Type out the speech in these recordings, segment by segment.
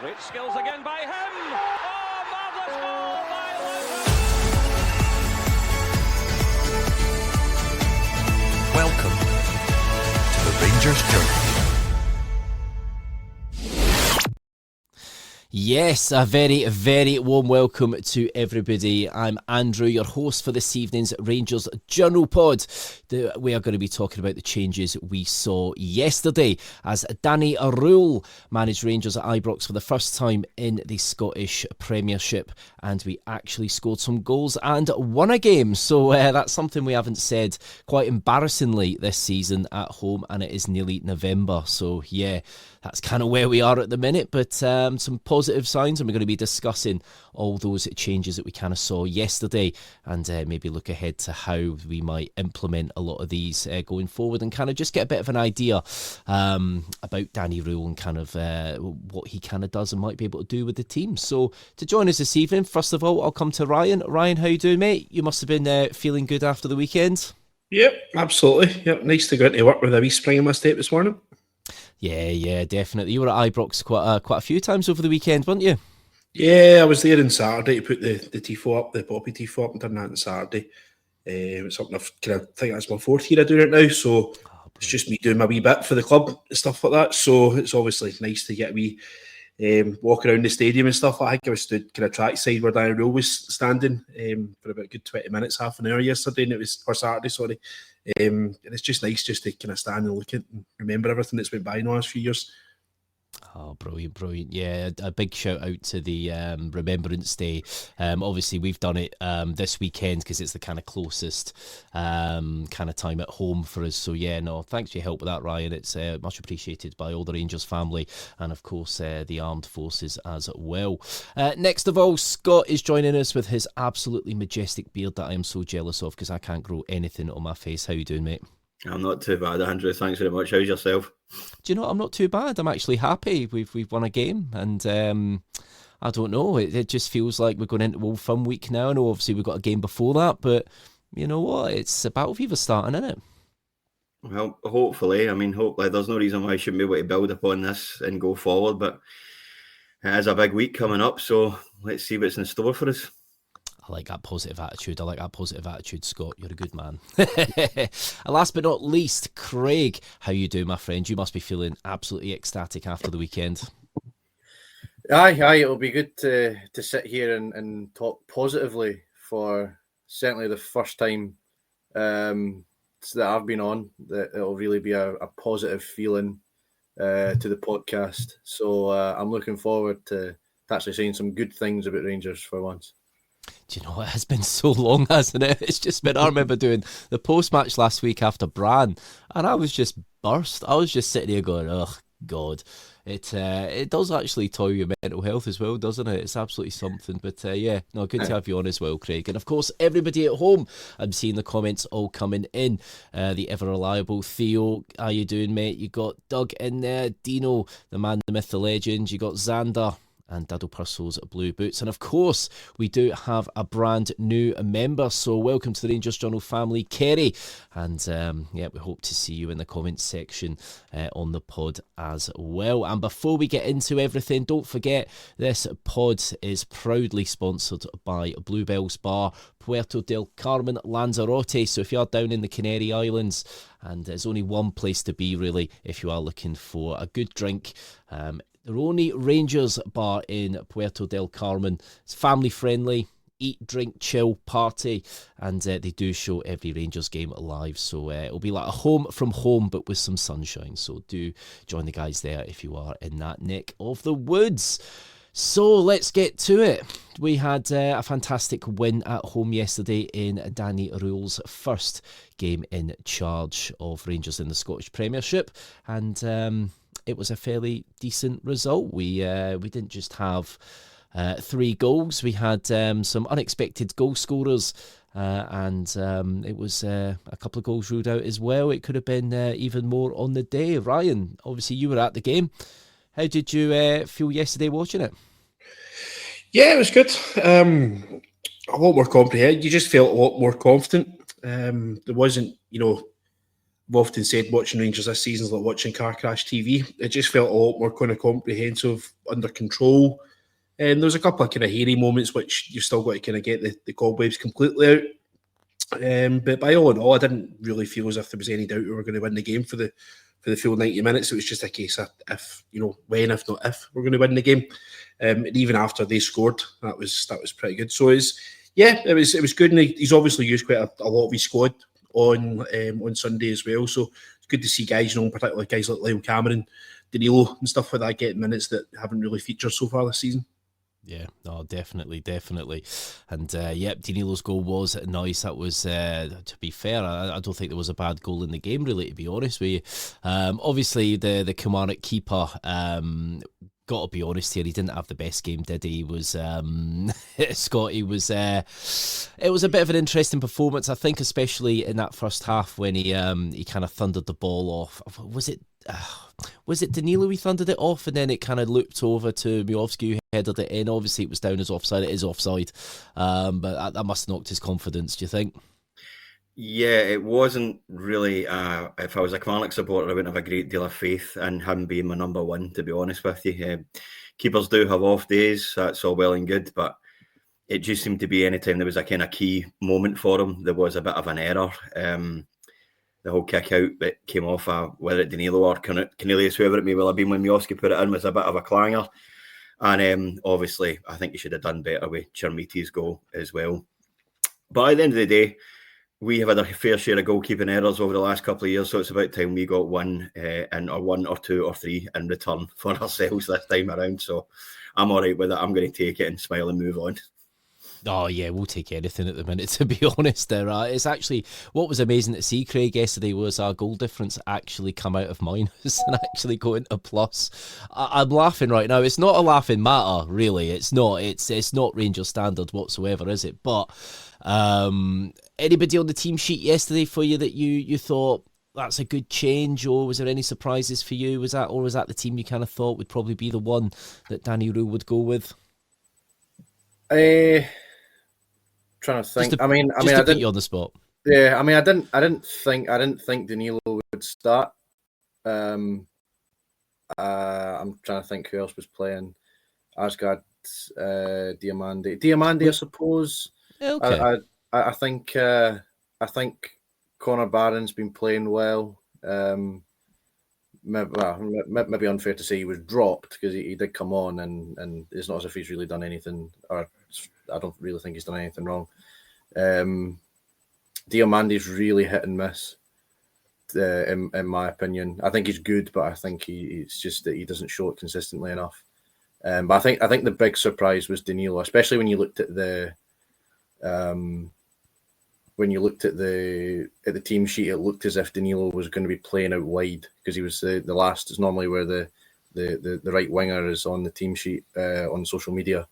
Great skills again by him. Oh, marvellous goal by Röhl. Welcome to the Rangers Journey. Yes, a very, very warm welcome to everybody. I'm Andrew, your host for this evening's Rangers Journal Pod. We are going to be talking about the changes we saw yesterday as Danny Röhl managed Rangers at Ibrox for the first time in the Scottish Premiership, and we actually scored some goals and won a game. So that's something we haven't said quite embarrassingly this season at home, and it is nearly November. So yeah, that's kind of where we are at the minute, but some positive signs, and we're going to be discussing all those changes that we kind of saw yesterday, and maybe look ahead to how we might implement a lot of these going forward, and kind of just get a bit of an idea about Danny Röhl and kind of what he kind of does and might be able to do with the team. So to join us this evening, first of all, I'll come to Ryan. Ryan, how you doing, mate? You must have been feeling good after the weekend. Yep, absolutely. Yep, nice to go into work with a wee spring in my step this morning. Yeah, definitely. You were at Ibrox quite a few times over the weekend, weren't you? Yeah, I was there on Saturday to put the tifo up, the poppy tifo up, and done that on Saturday. It's something I think that's my fourth year of doing it now, so it's just me doing my wee bit for the club and stuff like that. So it's obviously nice to get a wee walk around the stadium and stuff. I think I was stood kind of track side where Danny Röhl was standing for about a good 20 minutes, half an hour yesterday, and it was for Saturday, sorry. And it's just nice just to kind of stand and look at and remember everything that's went by in the last few years. Oh, brilliant. Yeah, a big shout out to the Remembrance Day. Obviously, we've done it this weekend because it's the kind of closest kind of time at home for us. So, yeah, no, thanks for your help with that, Ryan. It's much appreciated by all the Rangers family and, of course, the armed forces as well. Next of all, Scott is joining us with his absolutely majestic beard that I am so jealous of because I can't grow anything on my face. How you doing, mate? I'm not too bad, Andrew. Thanks very much. How's yourself? Do you know what? I'm not too bad. I'm actually happy. We've won a game, and I don't know. It just feels like we're going into Old Firm week now. I know obviously we've got a game before that, but you know what? It's a battle fever starting, isn't it? Well, hopefully. Hopefully there's no reason why I shouldn't be able to build upon this and go forward, but it is a big week coming up, so let's see what's in store for us. I like that positive attitude, Scott. You're a good man. Last but not least, Craig. How you doing, my friend? You must be feeling absolutely ecstatic after the weekend. Aye, it'll be good to sit here and talk positively for certainly the first time that I've been on. That it'll really be a positive feeling to the podcast. So I'm looking forward to actually saying some good things about Rangers for once. Do you know, it has been so long, hasn't it? It's just been, I remember doing the post-match last week after Bran, and I was just burst. I was just sitting here going, oh, God. It does actually toil your mental health as well, doesn't it? It's absolutely something. But yeah, no, good to have you on as well, Craig. And of course, everybody at home, I'm seeing the comments all coming in. The ever-reliable Theo, how you doing, mate? You got Doug in there, Dino, the man, the myth, the legend. You got Xander and Daddle Purcell's Blue Boots. And of course, we do have a brand new member. So welcome to the Rangers Journal family, Kerry. And yeah, we hope to see you in the comments section on the pod as well. And before we get into everything, don't forget this pod is proudly sponsored by Bluebell's Bar, Puerto del Carmen, Lanzarote. So if you're down in the Canary Islands, and there's only one place to be really if you are looking for a good drink, the only Rangers bar in Puerto del Carmen. It's family friendly, eat, drink, chill, party, and they do show every Rangers game live. So it'll be like a home from home, but with some sunshine. So do join the guys there if you are in that neck of the woods. So let's get to it. We had a fantastic win at home yesterday in Danny Röhl's first game in charge of Rangers in the Scottish Premiership, and it was a fairly decent result. We didn't just have 3 goals. We had some unexpected goal scorers, and it was a couple of goals ruled out as well. It could have been even more on the day. Ryan, obviously you were at the game. How did you feel yesterday watching it? Yeah, it was good. A lot more comprehensive. You just felt a lot more confident. There wasn't, I've often said watching Rangers this season is like watching car crash TV. It just felt a lot more kind of comprehensive, under control. And there's a couple of kind of hairy moments which you've still got to kind of get the cobwebs completely out. But by all in all, I didn't really feel as if there was any doubt we were going to win the game for the full 90 minutes. It was just a case of if, when, if not if, we're going to win the game. And even after they scored, that was pretty good. So it was good, and he's obviously used quite a lot of his squad on Sunday as well. So it's good to see guys, particularly guys like Lyle Cameron, Danilo, and stuff like that getting minutes that haven't really featured so far this season. Yeah, no, definitely. And Danilo's goal was nice. That was, to be fair, I don't think there was a bad goal in the game, really, to be honest with you. Obviously, the Kilmarnock keeper, got to be honest here, he didn't have the best game, did he? He was, Scott, it was a bit of an interesting performance, I think, especially in that first half when he kind of thundered the ball off. Was it Danilo he thundered it off, and then it kind of looped over to Miovski, who headed it in? Obviously, it was down as offside. It is offside, but that must have knocked his confidence, do you think? Yeah, it wasn't really. If I was a Kilmarnock supporter, I wouldn't have a great deal of faith in him being my number one, to be honest with you. Keepers do have off days, that's all well and good, but it just seemed to be anytime there was a kind of key moment for him, there was a bit of an error. The whole kick out that came off, whether it Danilo or Cornelius, whoever it may well have been when Miovski put it in, was a bit of a clanger. And obviously, I think he should have done better with Chermiti's goal as well. But at the end of the day, we have had a fair share of goalkeeping errors over the last couple of years, so it's about time we got one or two or three in return for ourselves this time around. So I'm all right with it. I'm going to take it and smile and move on. Oh, yeah, we'll take anything at the minute, to be honest. There, it's actually, what was amazing to see, Craig, yesterday was our goal difference actually come out of minus and actually go into plus. I'm laughing right now. It's not a laughing matter, really. It's not. It's not Rangers standard whatsoever, is it? But anybody on the team sheet yesterday for you that you thought that's a good change, or was there any surprises for you? Was that the team you kind of thought would probably be the one that Danny Röhl would go with? Trying to think. I didn't put you on the spot. Yeah, I didn't think Danilo would start. I'm trying to think who else was playing. Asgard, Diamandi, I suppose. Okay. I think Connor Barron's been playing well. Maybe unfair to say he was dropped because he did come on, and it's not as if he's really done anything, or I don't really think he's done anything wrong. Diamandi's really hit and miss, in my opinion. I think he's good, but I think it's just that he doesn't show it consistently enough. But I think the big surprise was Danilo, especially when you looked at the team sheet. It looked as if Danilo was going to be playing out wide because he was the last. It's normally where the right winger is on the team sheet on social media,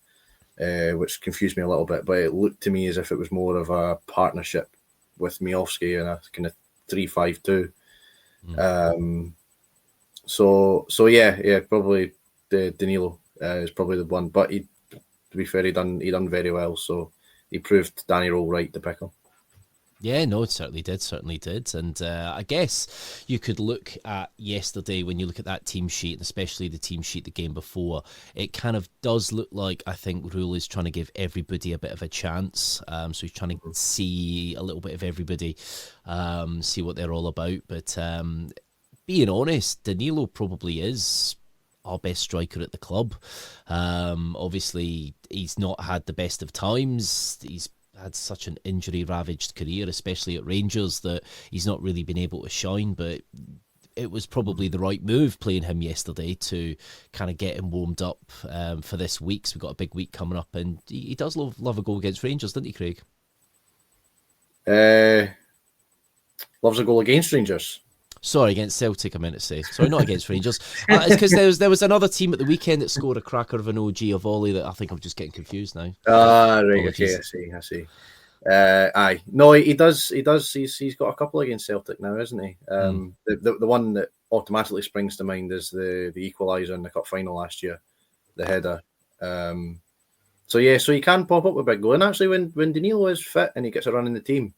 which confused me a little bit. But it looked to me as if it was more of a partnership with Miovski and a kind of 3-5-2. So yeah, probably Danilo is probably the one. But to be fair, he done very well. So he proved Danny Röhl right to pick him. Yeah, no, it certainly did. And I guess you could look at yesterday, when you look at that team sheet, and especially the team sheet the game before, it kind of does look like, I think, Röhl is trying to give everybody a bit of a chance. So he's trying to see a little bit of everybody, see what they're all about. But being honest, Danilo probably is our best striker at the club. Obviously, he's not had the best of times. He's had such an injury-ravaged career, especially at Rangers, that he's not really been able to shine, but it was probably the right move playing him yesterday to kind of get him warmed up for this week. So we've got a big week coming up, and he does love a goal against Rangers, doesn't he, Craig? Loves a goal against Rangers. Sorry, against Celtic, I meant to say. Sorry, not against Rangers. It's because there was another team at the weekend that scored a cracker of an OG, a volley, that I think I'm just getting confused now. Right, okay, I see. Aye. No, he does. He's got a couple against Celtic now, isn't he? The one that automatically springs to mind is the equaliser in the cup final last year, the header. So he can pop up with a big goal. And actually, when Danilo is fit and he gets a run in the team,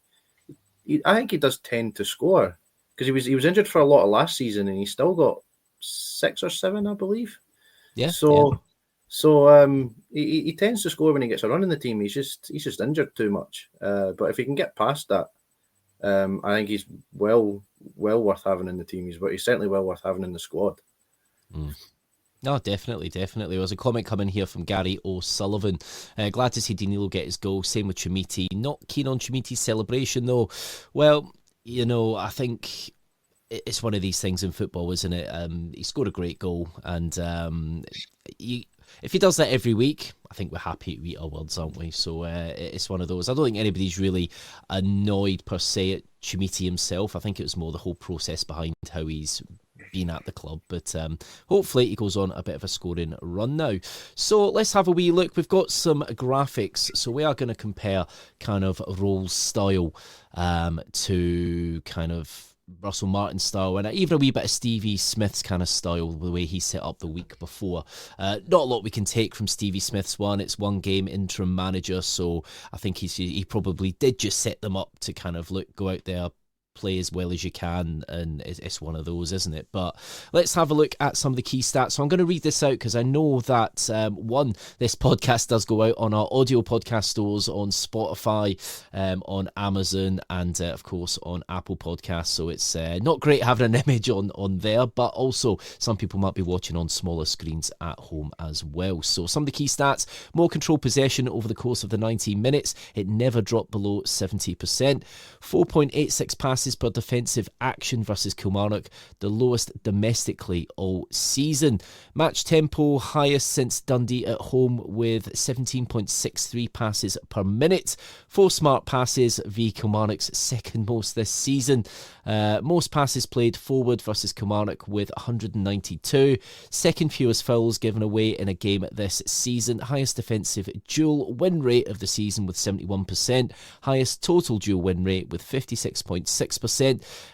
I think he does tend to score. because he was injured for a lot of last season, and he still got 6 or 7, I believe. Yeah. He tends to score when he gets a run in the team. He's just injured too much. But if he can get past that, I think he's well worth having in the team. He's certainly well worth having in the squad. No, definitely. There was a comment coming here from Gary O'Sullivan. Glad to see Danilo get his goal. Same with Chimiti. Not keen on Chimiti's celebration, though. Well, I think it's one of these things in football, isn't it? He scored a great goal, and if he does that every week, I think we're happy to eat our words, aren't we? So it's one of those. I don't think anybody's really annoyed per se at Chimiti himself. I think it was more the whole process behind how he's been at the club, but hopefully he goes on a bit of a scoring run now. So let's have a wee look. We've got some graphics, so we are going to compare kind of Röhl's style to kind of Russell Martin's style, and even a wee bit of Stevie Smith's kind of style, the way he set up the week before. Not a lot we can take from Stevie Smith's one. It's one game interim manager, so I think he probably did just set them up to kind of go out there, play as well as you can, and it's one of those, isn't it? But let's have a look at some of the key stats. So I'm going to read this out because I know that this podcast does go out on our audio podcast stores on Spotify, on Amazon, and of course on Apple Podcasts. So it's not great having an image on there, but also some people might be watching on smaller screens at home as well. So some of the key stats: more control possession over the course of the 19 minutes. It never dropped below 70%. 4.86 passes per defensive action versus Kilmarnock, the lowest domestically all season. Match tempo highest since Dundee at home with 17.63 passes per minute. 4 smart passes v Kilmarnock's second most this season. Most passes played forward versus Kilmarnock with 192. Second fewest fouls given away in a game this season. Highest defensive duel win rate of the season with 71%. Highest total duel win rate with 56.6%.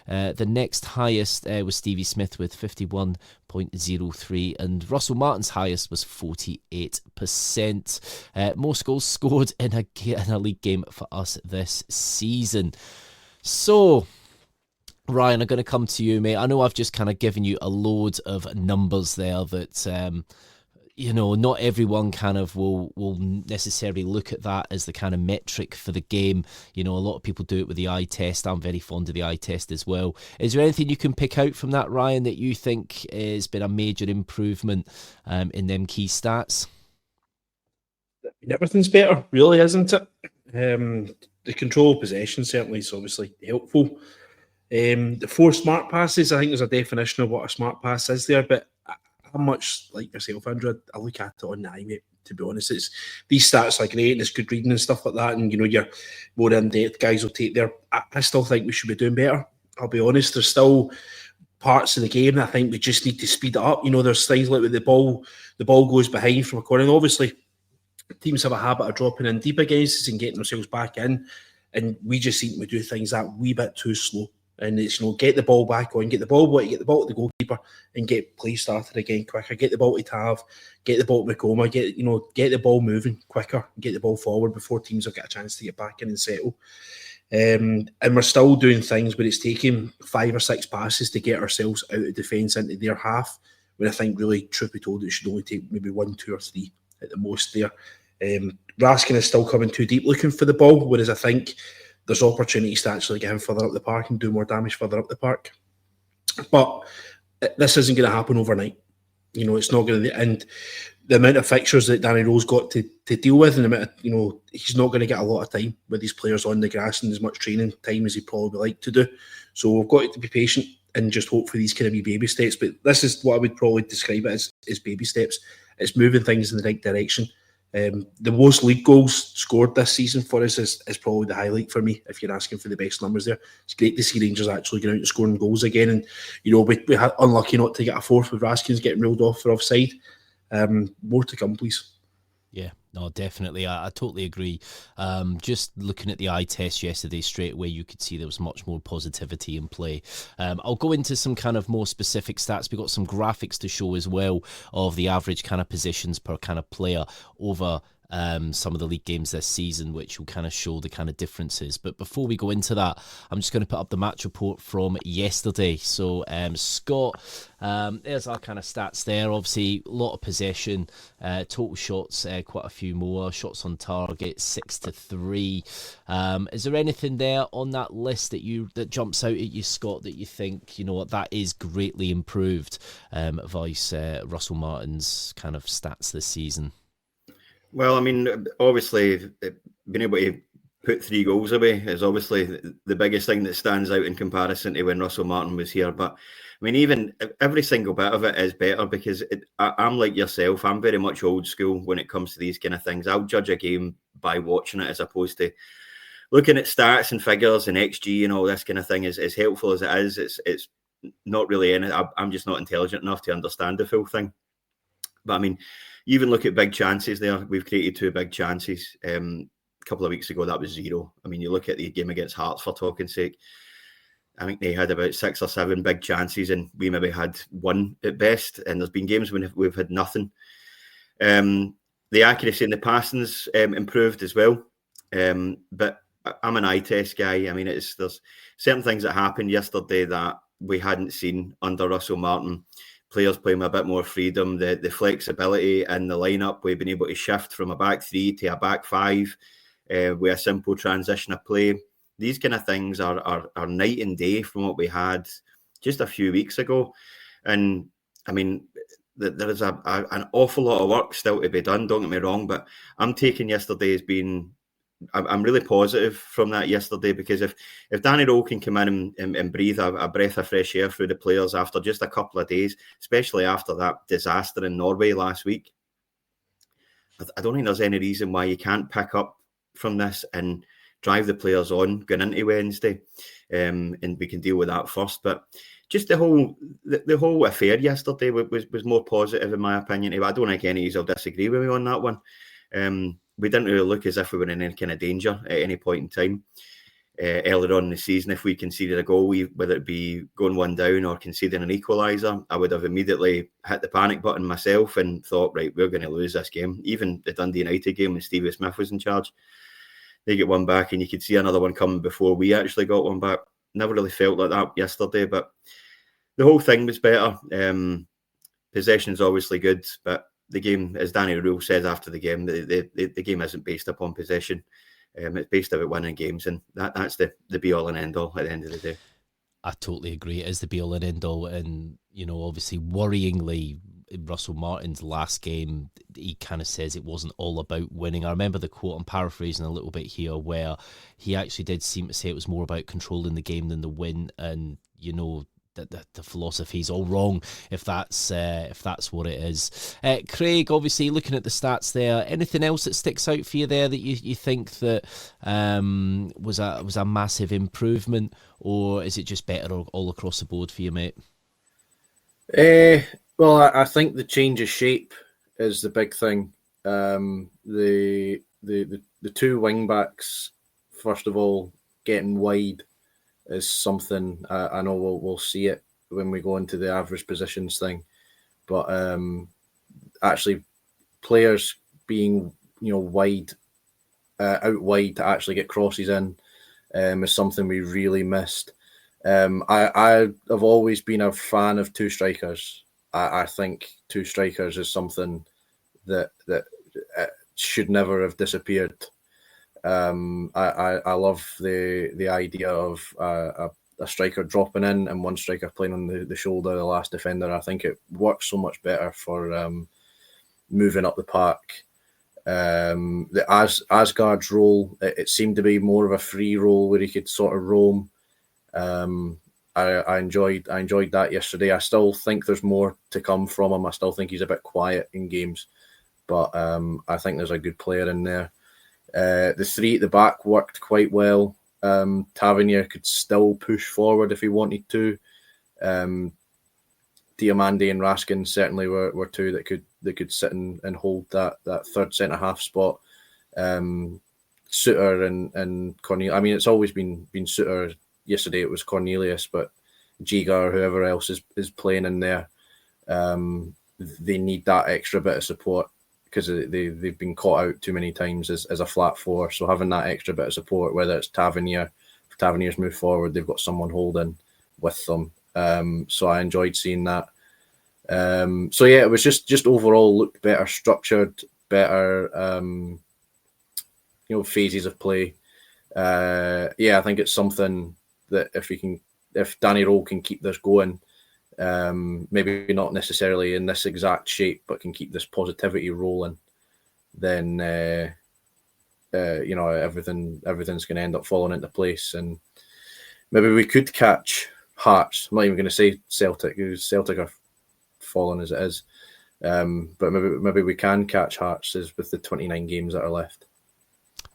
The next highest was Stevie Smith with 51.03, and Russell Martin's highest was 48%. Most goals scored in a league game for us this season. So, Ryan, I'm going to come to you, mate. I know I've just kind of given you a load of numbers there that not everyone kind of will necessarily look at that as the kind of metric for the game. A lot of people do it with the eye test. I'm very fond of the eye test as well. Is there anything you can pick out from that, Ryan, that you think has been a major improvement in them key stats? Everything's better, really, isn't it? The control of possession certainly is obviously helpful. The 4 smart passes, I think there's a definition of what a smart pass is there, but how much, like yourself, Andrew, I look at it on the eye, mate, to be honest. These stats are great and it's good reading and stuff like that, and your more in-depth guys will take there. I still think we should be doing better, I'll be honest. There's still parts of the game that I think we just need to speed it up. There's things like with the ball goes behind from a corner, and obviously teams have a habit of dropping in deep against us and getting themselves back in, and we just seem to do things that wee bit too slow. And it's, get the ball back on, get the ball to the goalkeeper and get play started again quicker. Get the ball to Tav, get the ball to Macoma, get the ball moving quicker, get the ball forward before teams have got a chance to get back in and settle. And we're still doing things where it's taking 5 or 6 passes to get ourselves out of defence into their half, when I think really, truth be told, it should only take maybe 1, 2 or 3 at the most there. Raskin is still coming too deep looking for the ball, whereas I think there's opportunities to actually get him further up the park and do more damage further up the park. But this isn't going to happen overnight. It's not going to, and the amount of fixtures that Danny Röhl's got to deal with, and the amount of, he's not going to get a lot of time with these players on the grass and as much training time as he'd probably like to do. So we've got to be patient and just hope for these kind of wee baby steps. But this is what I would probably describe it as baby steps. It's moving things in the right direction. The most league goals scored this season for us is probably the highlight for me, if you're asking for the best numbers there. It's great to see Rangers actually going out and scoring goals again, and we had unlucky not to get a 4th with Raskins getting ruled off for offside. More to come, please. Yeah, no, definitely. I totally agree. Just looking at the eye test yesterday, straight away, you could see there was much more positivity in play. I'll go into some kind of more specific stats. We've got some graphics to show as well of the average kind of positions per kind of player over some of the league games this season, which will kind of show the kind of differences. But before we go into that, I'm just going to put up the match report from yesterday. So Scott, there's our kind of stats there. Obviously, a lot of possession, total shots, quite a few more shots on target, 6-3. Is there anything there on that list that jumps out at you, Scott, that you think, you know what, that is greatly improved vice Russell Martin's kind of stats this season? Well, I mean, obviously, being able to put 3 goals away is obviously the biggest thing that stands out in comparison to when Russell Martin was here. But I mean, even every single bit of it is better because I'm like yourself. I'm very much old school when it comes to these kind of things. I'll judge a game by watching it as opposed to looking at stats and figures and XG and all this kind of thing. As helpful as it is, it's not really in it. I'm just not intelligent enough to understand the full thing. But I mean, you even look at big chances there. We've created 2 big chances. A couple of weeks ago, that was 0. I mean, you look at the game against Hearts, for talking sake. I think they had about 6 or 7 big chances, and we maybe had 1 at best. And there's been games when we've had nothing. The accuracy in the passing's improved as well. But I'm an eye test guy. I mean, there's certain things that happened yesterday that we hadn't seen under Russell Martin. Players playing with a bit more freedom, the flexibility in the lineup. We've been able to shift from a back 3 to a back 5 with a simple transition of play. These kind of things are night and day from what we had just a few weeks ago. And I mean, there is an awful lot of work still to be done, don't get me wrong, but I'm taking yesterday as being, I'm really positive from that yesterday, because if Danny Röhl can come in and breathe a breath of fresh air through the players after just a couple of days, especially after that disaster in Norway last week, I don't think there's any reason why you can't pick up from this and drive the players on going into Wednesday, and we can deal with that first. But just the whole affair yesterday was more positive in my opinion. I don't think any of you will disagree with me on that one. We didn't really look as if we were in any kind of danger at any point in time. Earlier on in the season, if we conceded a goal, whether it be going 1 down or conceding an equaliser, I would have immediately hit the panic button myself and thought, right, we're going to lose this game. Even the Dundee United game when Stevie Smith was in charge, they get 1 back and you could see another one coming before we actually got 1 back. Never really felt like that yesterday, but the whole thing was better. Possession's obviously good, but the game, as Danny Röhl says after the game, the game isn't based upon possession. It's based about winning games, and that's the be-all and end-all at the end of the day. I totally agree. It is the be-all and end-all, and, you know, obviously, worryingly, Russell Martin's last game, he kind of says it wasn't all about winning. I remember the quote, I'm paraphrasing a little bit here, where he actually did seem to say it was more about controlling the game than the win, and, you know, the philosophy's all wrong if that's what it is. Craig, obviously looking at the stats there, anything else that sticks out for you there that you think that was a massive improvement, or is it just better all across the board for you, mate? Well, I think the change of shape is the big thing. The 2 wing backs, first of all, getting wide is something I know we'll see it when we go into the average positions thing, but actually players being, you know, wide, out wide to actually get crosses in is something we really missed. I have always been a fan of 2 strikers. I think 2 strikers is something that should never have disappeared. I love the idea of a striker dropping in and 1 striker playing on the shoulder of the last defender. I think it works so much better for moving up the park. The Asgard's role, it seemed to be more of a free role where he could sort of roam. I enjoyed that yesterday. I still think there's more to come from him. I still think he's a bit quiet in games, but I think there's a good player in there. The 3 at the back worked quite well. Tavernier could still push forward if he wanted to. Diamande and Raskin certainly were 2 that could sit and hold that 3rd centre half spot. Suter and Cornelius. I mean, it's always been Suter. Yesterday it was Cornelius, but Giga or whoever else is playing in there. They need that extra bit of support. because they've been caught out too many times as a flat four. So having that extra bit of support, whether it's Tavernier, if Tavernier's move forward, they've got someone holding with them. So I enjoyed seeing that. So yeah, it was just overall looked better structured, better, phases of play. I think it's something that if Danny Röhl can keep this going, maybe not necessarily in this exact shape, but can keep this positivity rolling, then everything's going to end up falling into place, and maybe we could catch Hearts. I'm not even going to say Celtic, because Celtic are falling as it is, but maybe we can catch Hearts with the 29 games that are left.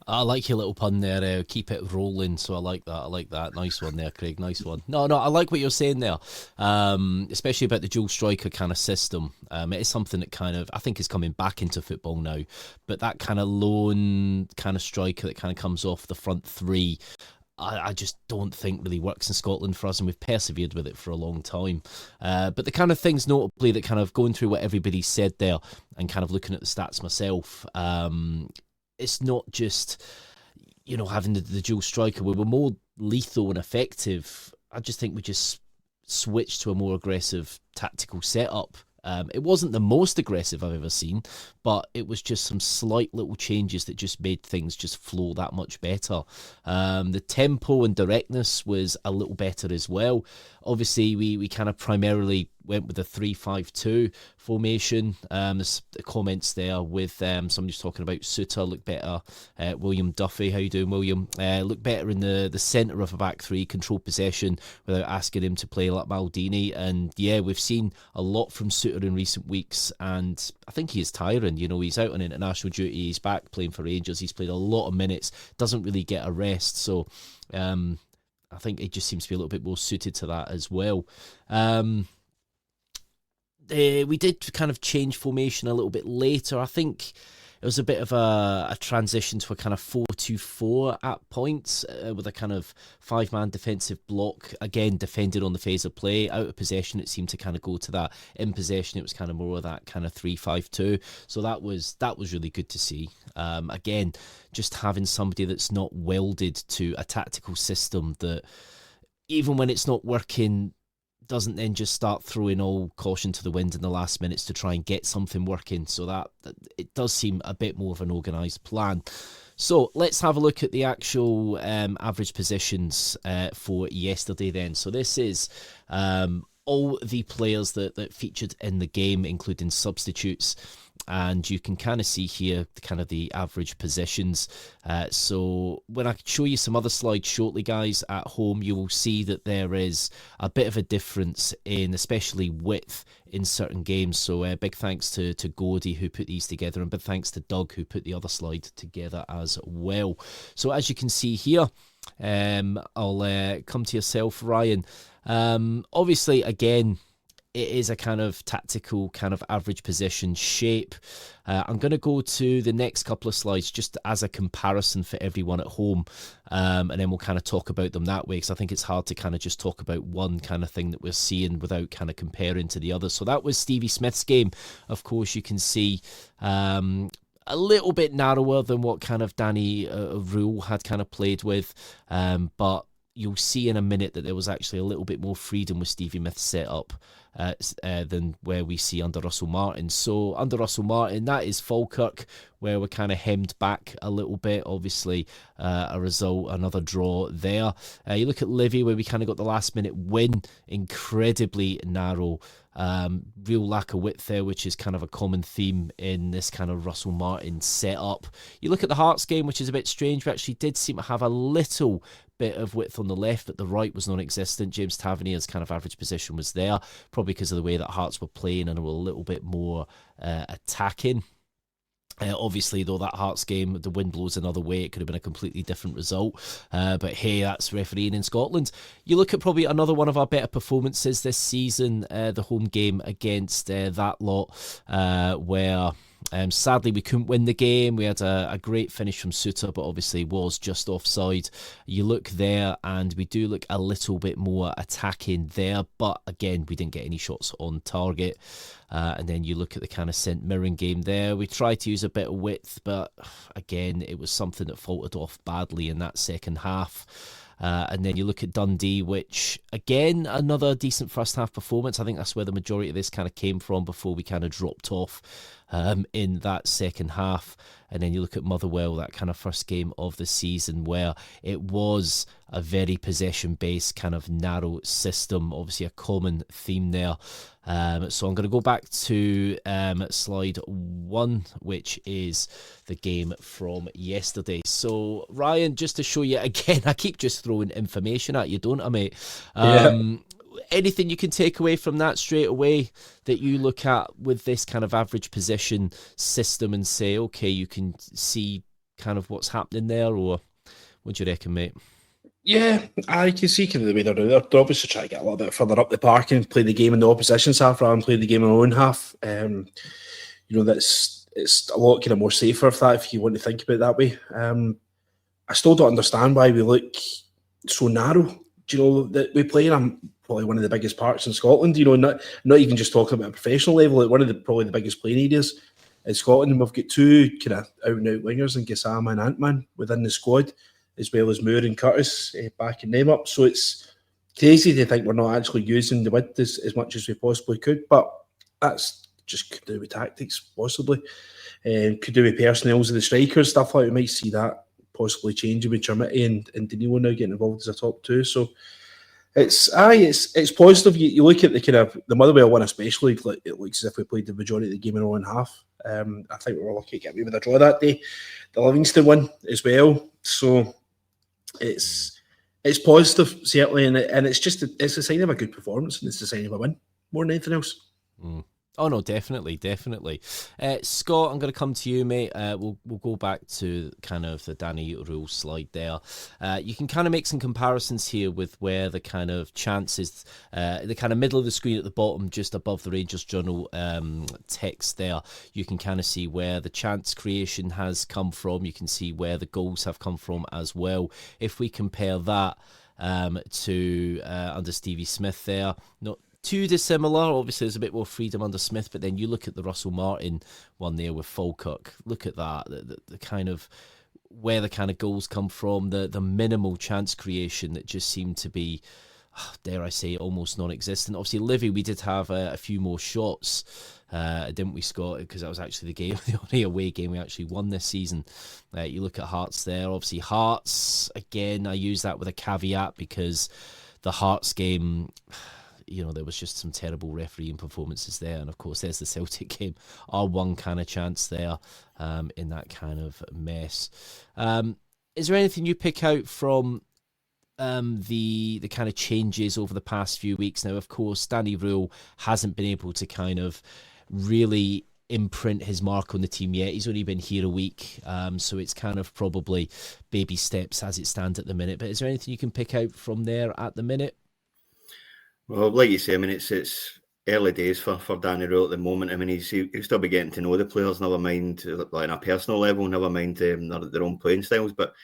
I like your little pun there. Keep it rolling. So I like that. Nice one there, Craig. Nice one. No, I like what you're saying there, especially about the dual striker kind of system. It is something that kind of, I think, is coming back into football now. But that kind of lone kind of striker that kind of comes off the front three, I just don't think really works in Scotland for us, and we've persevered with it for a long time. But the kind of things notably that kind of going through what everybody said there and kind of looking at the stats myself, it's not just, having the dual striker. We were more lethal and effective. I just think we just switched to a more aggressive tactical setup. It wasn't the most aggressive I've ever seen, but it was just some slight little changes that just made things just flow that much better. The tempo and directness was a little better as well. Obviously, we kind of primarily went with a 3-5-2 formation. There's comments there with somebody's talking about Suter looked better. William Duffy, how you doing, William? Looked better in the centre of a back three, control possession without asking him to play like Maldini. And yeah, we've seen a lot from Suter in recent weeks, and I think he is tiring. He's out on international duty, he's back playing for Rangers, he's played a lot of minutes, doesn't really get a rest. So I think it just seems to be a little bit more suited to that as well. We did kind of change formation a little bit later. I think it was a bit of a transition to a kind of 4-2-4 at points, with a kind of 5-man defensive block. Again, defended on the phase of play. Out of possession, it seemed to kind of go to that. In possession, it was kind of more of that kind of 3-5-2. So that was really good to see. Again, just having somebody that's not welded to a tactical system that, even when it's not working, doesn't then just start throwing all caution to the wind in the last minutes to try and get something working. So that it does seem a bit more of an organised plan. So let's have a look at the actual average positions for yesterday then. So this is all the players that featured in the game, including substitutes. And you can kind of see here kind of the average positions. So when I show you some other slides shortly, guys, at home, you will see that there is a bit of a difference in especially width in certain games. So big thanks to Gordy who put these together, and big thanks to Doug who put the other slide together as well. So as you can see here, I'll come to yourself, Ryan. Obviously, again, it is a kind of tactical kind of average position shape. I'm going to go to the next couple of slides just as a comparison for everyone at home, and then we'll kind of talk about them that way, because I think it's hard to kind of just talk about one kind of thing that we're seeing without kind of comparing to the other. So that was Stevie Smith's game. Of course, you can see a little bit narrower than what kind of Danny Röhl had kind of played with, but you'll see in a minute that there was actually a little bit more freedom with Stevie Smith's setup than where we see under Russell Martin. So under Russell Martin, that is Falkirk, where we're kind of hemmed back a little bit. Obviously, a result, another draw there. You look at Livy, where we kind of got the last minute win, incredibly narrow. Real lack of width there, which is kind of a common theme in this kind of Russell Martin setup. You look at the Hearts game, which is a bit strange. We actually did seem to have a little bit of width on the left, but the right was non-existent. James Tavernier's kind of average position was there, probably because of the way that Hearts were playing and were a little bit more attacking. Obviously, though, that Hearts game, the wind blows another way. It could have been a completely different result. But hey, that's refereeing in Scotland. You look at probably another one of our better performances this season, the home game against that lot, where Sadly, we couldn't win the game. We had a great finish from Suter, but obviously was just offside. You look there, and we do look a little bit more attacking there, but again, we didn't get any shots on target. And then you look at the kind of St Mirren game there. We tried to use a bit of width, but again, it was something that faltered off badly in that second half. And then you look at Dundee, which, again, another decent first half performance. I think that's where the majority of this kind of came from before we kind of dropped off in that second half. And then you look at Motherwell, that kind of first game of the season where it was a very possession-based kind of narrow system, obviously a common theme there. So I'm going to go back to slide 1, which is the game from yesterday. So, Ryan, just to show you again, I keep just throwing information at you, don't I, mate? Anything you can take away from that straight away that you look at with this kind of average possession system and say, okay, you can see kind of what's happening there, or what do you reckon, mate? Yeah, I can see kind of the way they're doing. They're obviously trying to get a little bit further up the park and play the game in the opposition's half rather than play the game in their own half. It's a lot kind of more safer if you want to think about it that way. I still don't understand why we look so narrow. Do you know that we play in probably one of the biggest parks in Scotland? You know, not even just talking about a professional level, like one of the probably the biggest playing areas in Scotland. And we've got two kind of out and out wingers in Gassama and Ant-Man within the squad, as well as Moore and Curtis backing them up. So it's crazy to think we're not actually using the width as much as we possibly could. But that's just could do with tactics, possibly. Could do with personnel of the strikers, stuff like that. We might see that possibly changing with Chermiti and Danilo now getting involved as a top two. So it's positive. You look at the kind of the Motherwell one especially, it looks as if we played the majority of the game in our own half. I think we were lucky to get away with a draw that day. The Livingston one as well. So it's positive, certainly, and it's a sign of a good performance, and it's a sign of a win more than anything else. Oh no, definitely. Scott, I'm going to come to you, mate. We'll go back to kind of the Danny Röhl slide there. You can kind of make some comparisons here with where the kind of chances, the kind of middle of the screen at the bottom, just above the Rangers Journal text there. You can kind of see where the chance creation has come from. You can see where the goals have come from as well. If we compare that to under Stevie Smith there, not too dissimilar. Obviously, there's a bit more freedom under Smith, but then you look at the Russell Martin one there with Falkirk. Look at that, the kind of where the kind of goals come from, the minimal chance creation that just seemed to be, dare I say, almost non-existent. Obviously, Livy, we did have a few more shots, didn't we, Scott? Because that was actually the only away game we actually won this season. You look at Hearts there. Obviously, Hearts, again, I use that with a caveat because the Hearts game, you know, there was just some terrible refereeing performances there. And of course, there's the Celtic game, our one kind of chance there in that kind of mess. Is there anything you pick out from the kind of changes over the past few weeks? Now, of course, Danny Röhl hasn't been able to kind of really imprint his mark on the team yet. He's only been here a week, so it's kind of probably baby steps as it stands at the minute. But is there anything you can pick out from there at the minute? Well, like you say, I mean, it's early days for Danny Röhl at the moment. I mean, he'll still be getting to know the players, never mind like on a personal level, never mind their own playing styles. But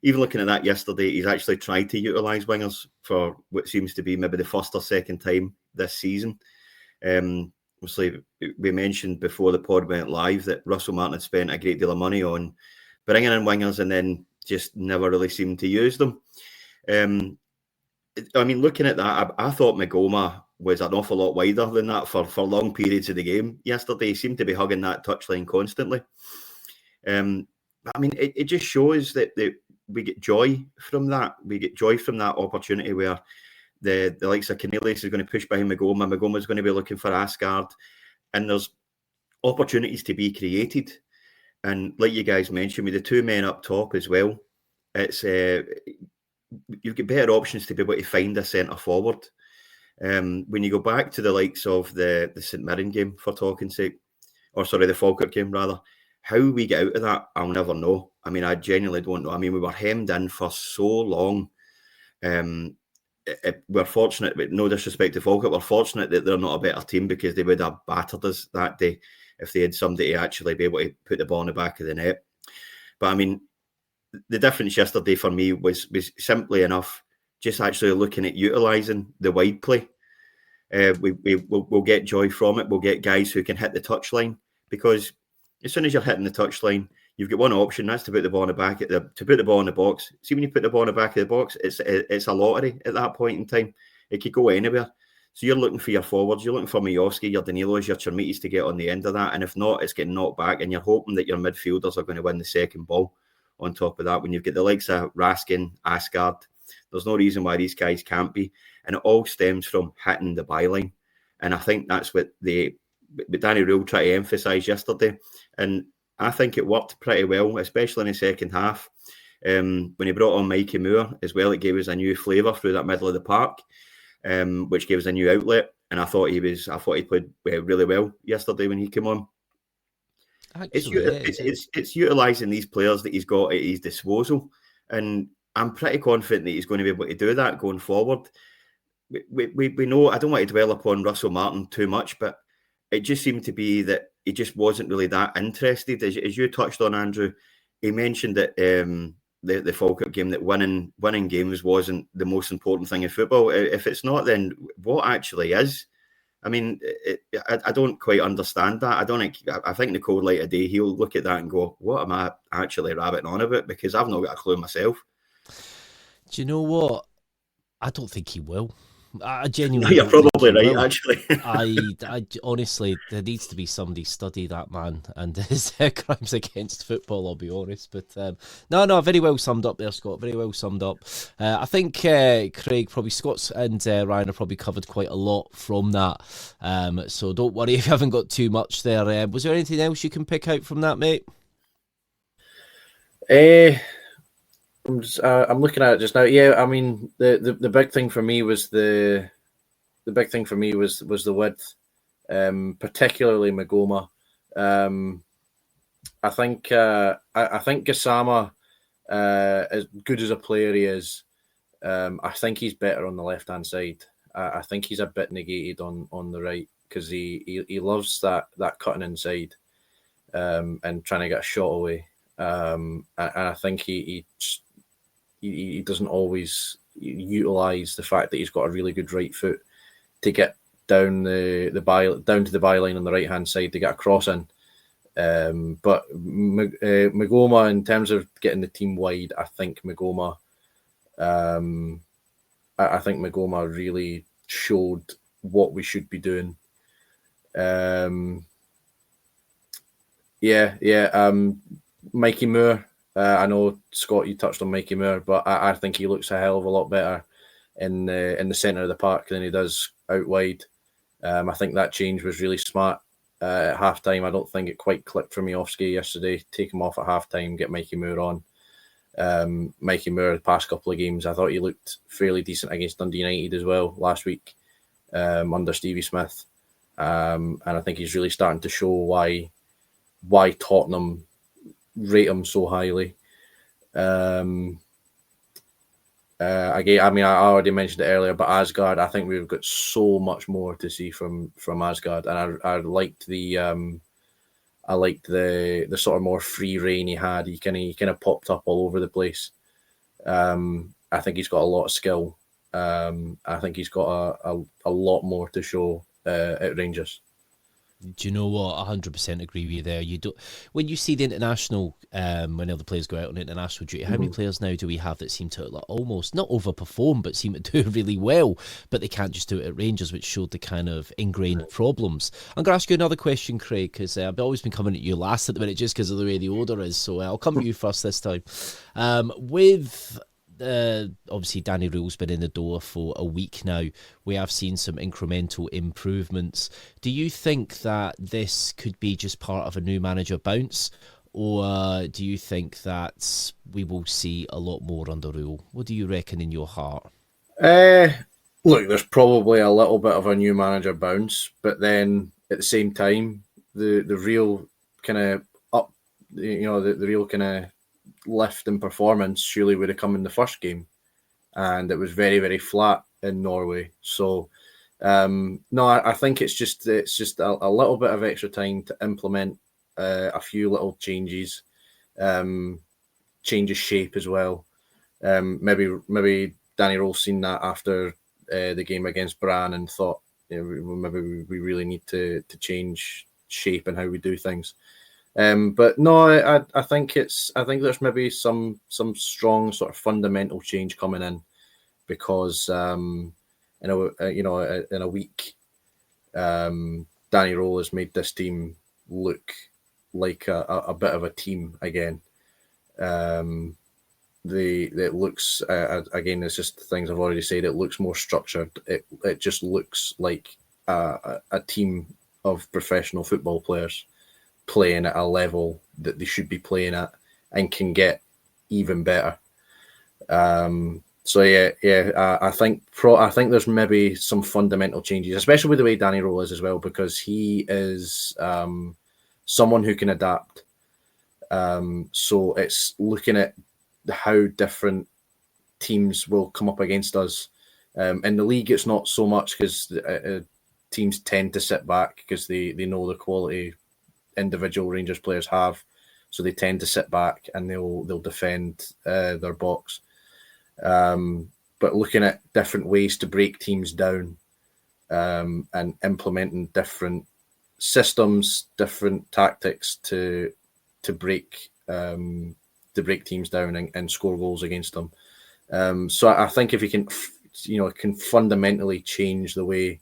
even looking at that yesterday, he's actually tried to utilise wingers for what seems to be maybe the first or second time this season. Obviously, we mentioned before the pod went live that Russell Martin had spent a great deal of money on bringing in wingers and then just never really seemed to use them. I mean, looking at that, I thought Magoma was an awful lot wider than that for long periods of the game yesterday. He seemed to be hugging that touchline constantly. I mean, it just shows that we get joy from that. We get joy from that opportunity where the likes of Cornelius is going to push behind Magoma. Magoma's going to be looking for Asgard. And there's opportunities to be created. And like you guys mentioned, with the two men up top as well, it's you get better options to be able to find a centre forward. When you go back to the likes of the St Mirren game, for talking's sake, the Falkirk game rather, how we get out of that, I'll never know. I mean, I genuinely don't know. I mean, we were hemmed in for so long. We're fortunate, but no disrespect to Falkirk, we're fortunate that they're not a better team because they would have battered us that day. if they had somebody to actually be able to put the ball in the back of the net. But I mean, the difference yesterday for me was simply enough just actually looking at utilising the wide play. We'll get joy from it. We'll get guys who can hit the touchline, because as soon as you're hitting the touchline, you've got one option, that's to put the ball in the back to put the ball in the box. See, when you put the ball in the back of the box, it's a lottery at that point in time. It could go anywhere. So you're looking for your forwards, you're looking for Majowski, your Danilos, your Chermitis to get on the end of that, and if not, it's getting knocked back, and you're hoping that your midfielders are going to win the second ball. On top of that, when you've got the likes of Raskin, Asgard, there's no reason why these guys can't be. And it all stems from hitting the byline. And I think that's what Danny Röhl tried to emphasise yesterday. And I think it worked pretty well, especially in the second half. When he brought on Mikey Moore as well, it gave us a new flavour through that middle of the park, which gave us a new outlet. And I thought he played really well yesterday when he came on. It's utilising these players that he's got at his disposal, and I'm pretty confident that he's going to be able to do that going forward. We know, I don't want to dwell upon Russell Martin too much, but it just seemed to be that he just wasn't really that interested. As you touched on, Andrew, he mentioned that the Falkirk game, that winning games wasn't the most important thing in football. If it's not, then what actually is? I mean, I don't quite understand that. I think Nicole Light a day, he'll look at that and go, what am I actually rabbiting on about? Because I've not got a clue myself. Do you know what? I don't think he will. I genuinely. You're probably right, actually. I honestly, there needs to be somebody study that man and his crimes against football. I'll be honest, but no, very well summed up there, Scott. Very well summed up. I think Craig, probably Scott's and Ryan have probably covered quite a lot from that. So don't worry if you haven't got too much there. Was there anything else you can pick out from that, mate? I'm looking at it just now. Yeah, I mean the big thing for me was the width, particularly Magoma. I think Gassama, as good as a player he is, I think he's better on the left hand side. I think he's a bit negated on the right, because he loves that cutting inside, and trying to get a shot away. And I think he doesn't always utilise the fact that he's got a really good right foot to get down to the byline on the right hand side to get a cross in. But Magoma, in terms of getting the team wide, I think Magoma really showed what we should be doing. Mikey Moore. I know, Scott, you touched on Mikey Moore, but I think he looks a hell of a lot better in the centre of the park than he does out wide. I think that change was really smart at half-time. I don't think it quite clicked for Majowski yesterday. Take him off at half-time, get Mikey Moore on. Mikey Moore, the past couple of games, I thought he looked fairly decent against Dundee United as well last week under Stevie Smith. And I think he's really starting to show why Tottenham rate him so highly. Again, I mean, I already mentioned it earlier, but Asgard, I think we've got so much more to see from Asgard, and I liked the sort of more free reign he had. He kind of popped up all over the place. I think he's got a lot of skill. I think he's got a lot more to show at Rangers. Do you know what? 100% agree with you there. You don't. When you see the international, when other players go out on international duty, how many players now do we have that seem to almost not overperform, but seem to do really well, but they can't just do it at Rangers, which showed the kind of ingrained problems. I'm going to ask you another question, Craig, because I've always been coming at you last at the minute just because of the way the order is. So I'll come to you first this time. With obviously Danny Röhl's been in the door for a week now. We have seen some incremental improvements. Do you think that this could be just part of a new manager bounce, or do you think that we will see a lot more under Röhl? What do you reckon in your heart? Look, there's probably a little bit of a new manager bounce, but then at the same time, the real kind of up, the real kind of lift in performance surely would have come in the first game, and it was very, very flat in Norway. So No, I think it's just a little bit of extra time to implement a few little changes, change of shape as well. Maybe Danny Röhl seen that after the game against Brann and thought, maybe we really need to change shape and how we do things. But no, I think there's maybe some strong sort of fundamental change coming in, because in a week, Danny Röhl has made this team look like a bit of a team again. It looks again, it's just things I've already said. It looks more structured. It just looks like a team of professional football players playing at a level that they should be playing at and can get even better. So I think there's maybe some fundamental changes, especially with the way Danny Röhl is as well, because he is someone who can adapt. So it's looking at how different teams will come up against us. In the league, it's not so much, because teams tend to sit back because they know the quality individual Rangers players have, so they tend to sit back and they'll defend their box. But looking at different ways to break teams down, and implementing different systems, different tactics to break teams down and score goals against them. So I think if you can fundamentally change the way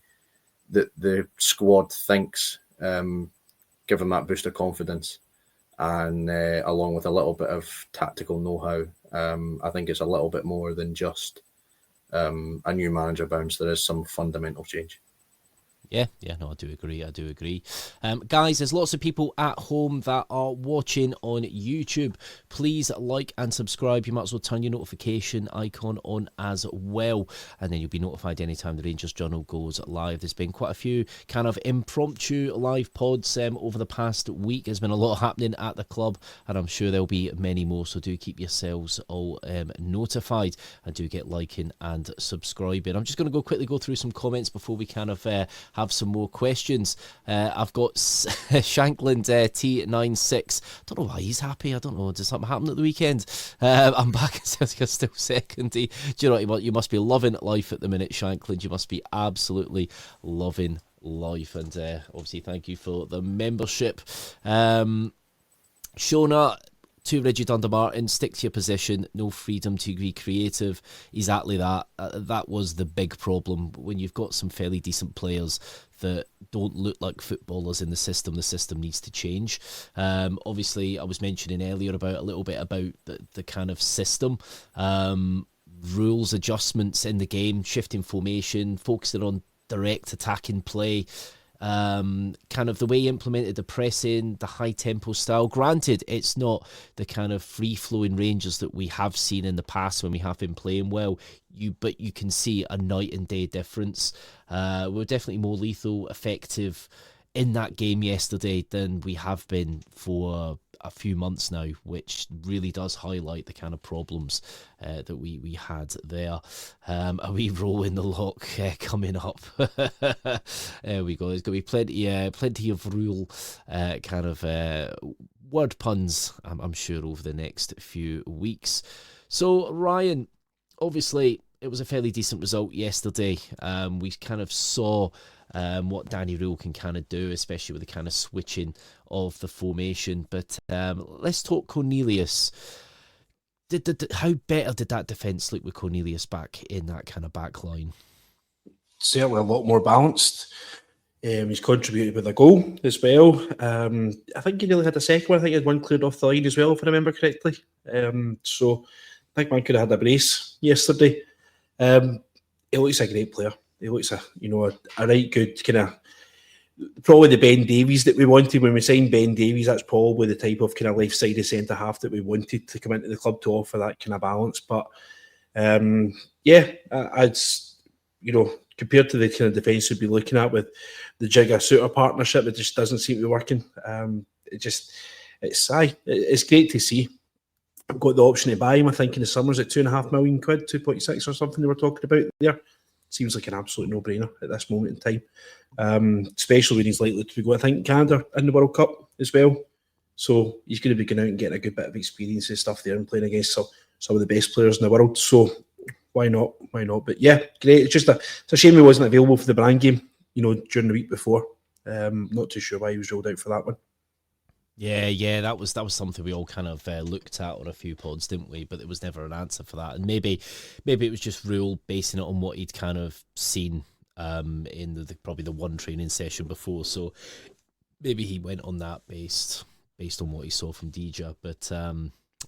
that the squad thinks, give them that boost of confidence, and along with a little bit of tactical know-how, I think it's a little bit more than just a new manager bounce. There is some fundamental change. Yeah, no, I do agree. Guys, there's lots of people at home that are watching on YouTube. Please like and subscribe. You might as well turn your notification icon on as well, and then you'll be notified anytime the Rangers Journal goes live. There's been quite a few kind of impromptu live pods over the past week. There's been a lot happening at the club, and I'm sure there'll be many more, so do keep yourselves all notified, and do get liking and subscribing. I'm just going to quickly go through some comments before we kind of have some more questions. I've got Shankland T96. Don't know why he's happy. I don't know. Did something happen at the weekend? I'm back at Celtic, still second. Do you know what? You must be loving life at the minute, Shankland. You must be absolutely loving life. And obviously, thank you for the membership. Shona, too rigid under Martin, stick to your position, no freedom to be creative. Exactly that. That was the big problem. When you've got some fairly decent players that don't look like footballers in the system needs to change. Obviously, I was mentioning earlier a little bit about the kind of system. Rules, adjustments in the game, shifting formation, focusing on direct attacking play. Kind of the way he implemented the pressing, the high tempo style. Granted, it's not the kind of free flowing Rangers that we have seen in the past when we have been playing well. But you can see a night and day difference. We're definitely more lethal, effective in that game yesterday than we have been for a few months now, which really does highlight the kind of problems that we had there. A wee roll in the lock coming up. There we go. There's going to be plenty of Röhl kind of word puns, I'm sure, over the next few weeks. So, Ryan, obviously, it was a fairly decent result yesterday. We kind of saw what Danny Röhl can kind of do, especially with the kind of switching of the formation. But let's talk Cornelius. How better did that defence look with Cornelius back in that kind of back line? Certainly a lot more balanced. He's contributed with a goal as well. I think he nearly had a second one. I think he had one cleared off the line as well, if I remember correctly. So I think man could have had a brace yesterday. He looks a great player. He looks a right good kind of, probably the Ben Davies that we wanted when we signed Ben Davies. That's probably the type of kind of left-sided centre half that we wanted to come into the club to offer that kind of balance. But I'd compared to the kind of defence we'd be looking at with the Jigga-Suter partnership, it just doesn't seem to be working. It's great to see. I've got the option to buy him, I think, in the summers at £2.5 million, 2.6 or something they were talking about there. seems like an absolute no-brainer at this moment in time, especially when he's likely to be going, I think, Canada in the World Cup as well. So he's going to be going out and getting a good bit of experience and stuff there and playing against some of the best players in the world. So why not? Why not? But yeah, great. It's a shame he wasn't available for the Brand game, during the week before. Not too sure why he was rolled out for that one. Yeah, that was something we all kind of looked at on a few pods, didn't we? But there was never an answer for that, and maybe it was just Röhl basing it on what he'd kind of seen in probably the one training session before. So maybe he went on that based on what he saw from Dija. But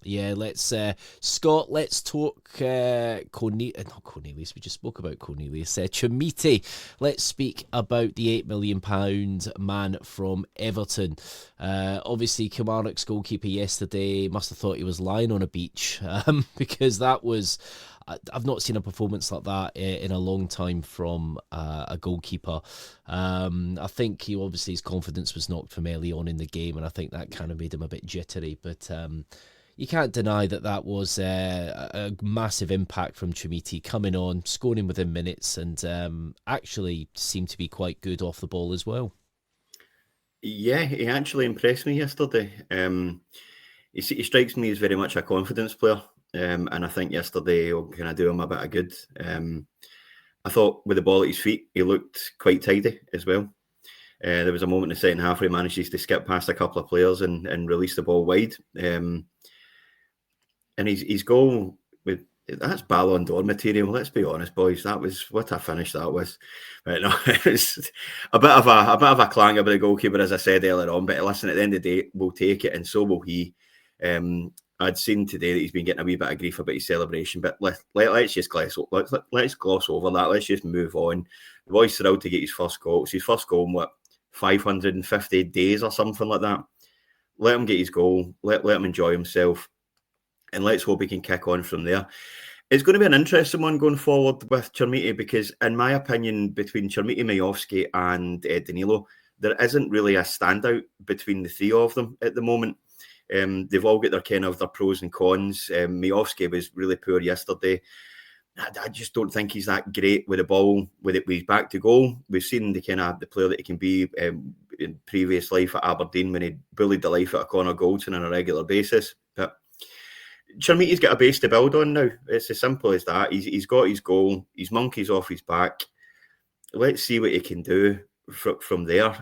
yeah, let's Scott. Let's talk not Cornelius. We just spoke about Cornelius. Chermiti. Let's speak about the £8 million man from Everton. Obviously, Kilmarnock's goalkeeper yesterday must have thought he was lying on a beach because that was. I've not seen a performance like that in a long time from a goalkeeper. I think obviously his confidence was knocked from early on in the game, and I think that kind of made him a bit jittery. But you can't deny that was a massive impact from Chermiti coming on, scoring within minutes, and actually seemed to be quite good off the ball as well. Yeah, he actually impressed me yesterday. He strikes me as very much a confidence player. And I think yesterday will kind of do him a bit of good. I thought with the ball at his feet, he looked quite tidy as well. There was a moment in the second half where he managed to skip past a couple of players and release the ball wide. And his goal, that's Ballon d'Or material. Let's be honest, boys. That was what a finish that was. But no, it was a bit of a clanger by the goalkeeper, as I said earlier on. But listen, at the end of the day, we'll take it, and so will he. I'd seen today that he's been getting a wee bit of grief about his celebration, but let's just let's gloss over that. Let's just move on. The boy's thrilled to get his first goal. It's his first goal in 550 days or something like that. Let him get his goal. Let him enjoy himself, and let's hope he can kick on from there. It's going to be an interesting one going forward with Chermiti because, in my opinion, between Chermiti, Majowski and Danilo, there isn't really a standout between the three of them at the moment. They've all got their pros and cons. Majowski was really poor yesterday. I just don't think he's that great with the ball, with his back to goal. We've seen the player that he can be in previous life at Aberdeen when he bullied the life out of Connor Goldson on a regular basis. But Chermiti's got a base to build on now. It's as simple as that. He's got his goal. His monkey's off his back. Let's see what he can do from there.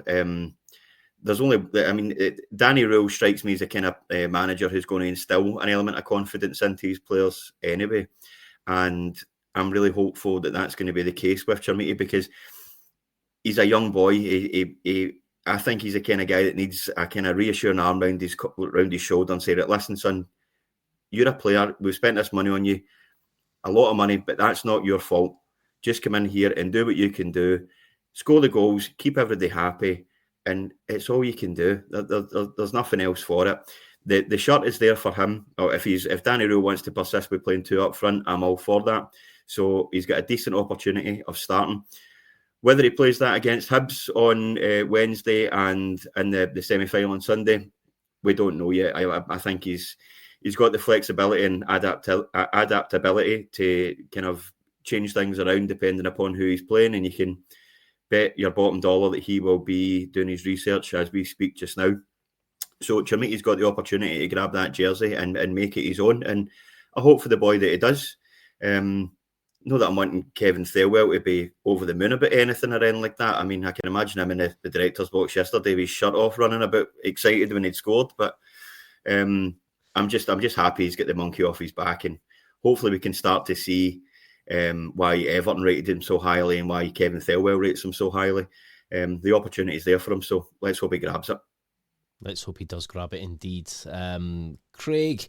Danny Röhl strikes me as a kind of manager who's going to instill an element of confidence into his players anyway. And I'm really hopeful that that's going to be the case with Chermiti because he's a young boy. I think he's the kind of guy that needs a kind of reassuring arm around his shoulder and say, listen, son, you're a player. We've spent this money on you, a lot of money, but that's not your fault. Just come in here and do what you can do. Score the goals, keep everybody happy. And it's all you can do. There's nothing else for it. The shirt is there for him. Or if Danny Röhl wants to persist with playing two up front, I'm all for that. So he's got a decent opportunity of starting. Whether he plays that against Hibs on Wednesday and in the semi-final on Sunday, we don't know yet. I think he's got the flexibility and adaptability to kind of change things around depending upon who he's playing, and you can bet your bottom dollar that he will be doing his research as we speak just now. So Chermiti's got the opportunity to grab that jersey and make it his own, and I hope for the boy that he does. Not that I'm wanting Kevin Thelwell to be over the moon about anything or anything like that. I mean, I can imagine him in the director's box yesterday with his shirt off, running about excited when he'd scored. But I'm just happy he's got the monkey off his back, and hopefully we can start to see why Everton rated him so highly and why Kevin Thelwell rates him so highly. The opportunity is there for him, so let's hope he grabs it. Let's hope he does grab it indeed. Craig,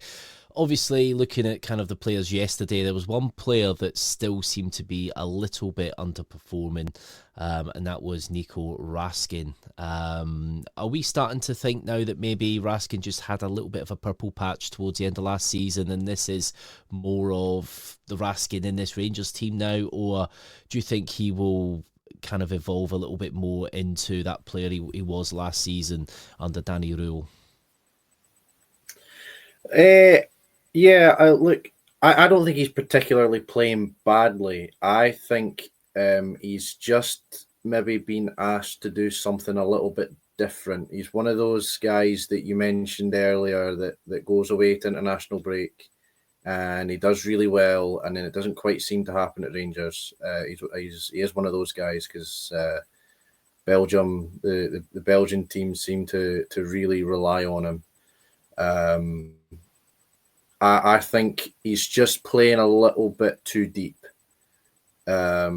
obviously looking at kind of the players yesterday, there was one player that still seemed to be a little bit underperforming, and that was Nico Raskin. Are we starting to think now that maybe Raskin just had a little bit of a purple patch towards the end of last season, and this is more of the Raskin in this Rangers team now, or do you think he will kind of evolve a little bit more into that player he was last season under Danny Röhl? I don't think he's particularly playing badly. I think he's just maybe been asked to do something a little bit different. He's one of those guys that you mentioned earlier that goes away to international break and he does really well, and then it doesn't quite seem to happen at Rangers. He is one of those guys because Belgium, the Belgian team seem to really rely on him. I think he's just playing a little bit too deep. I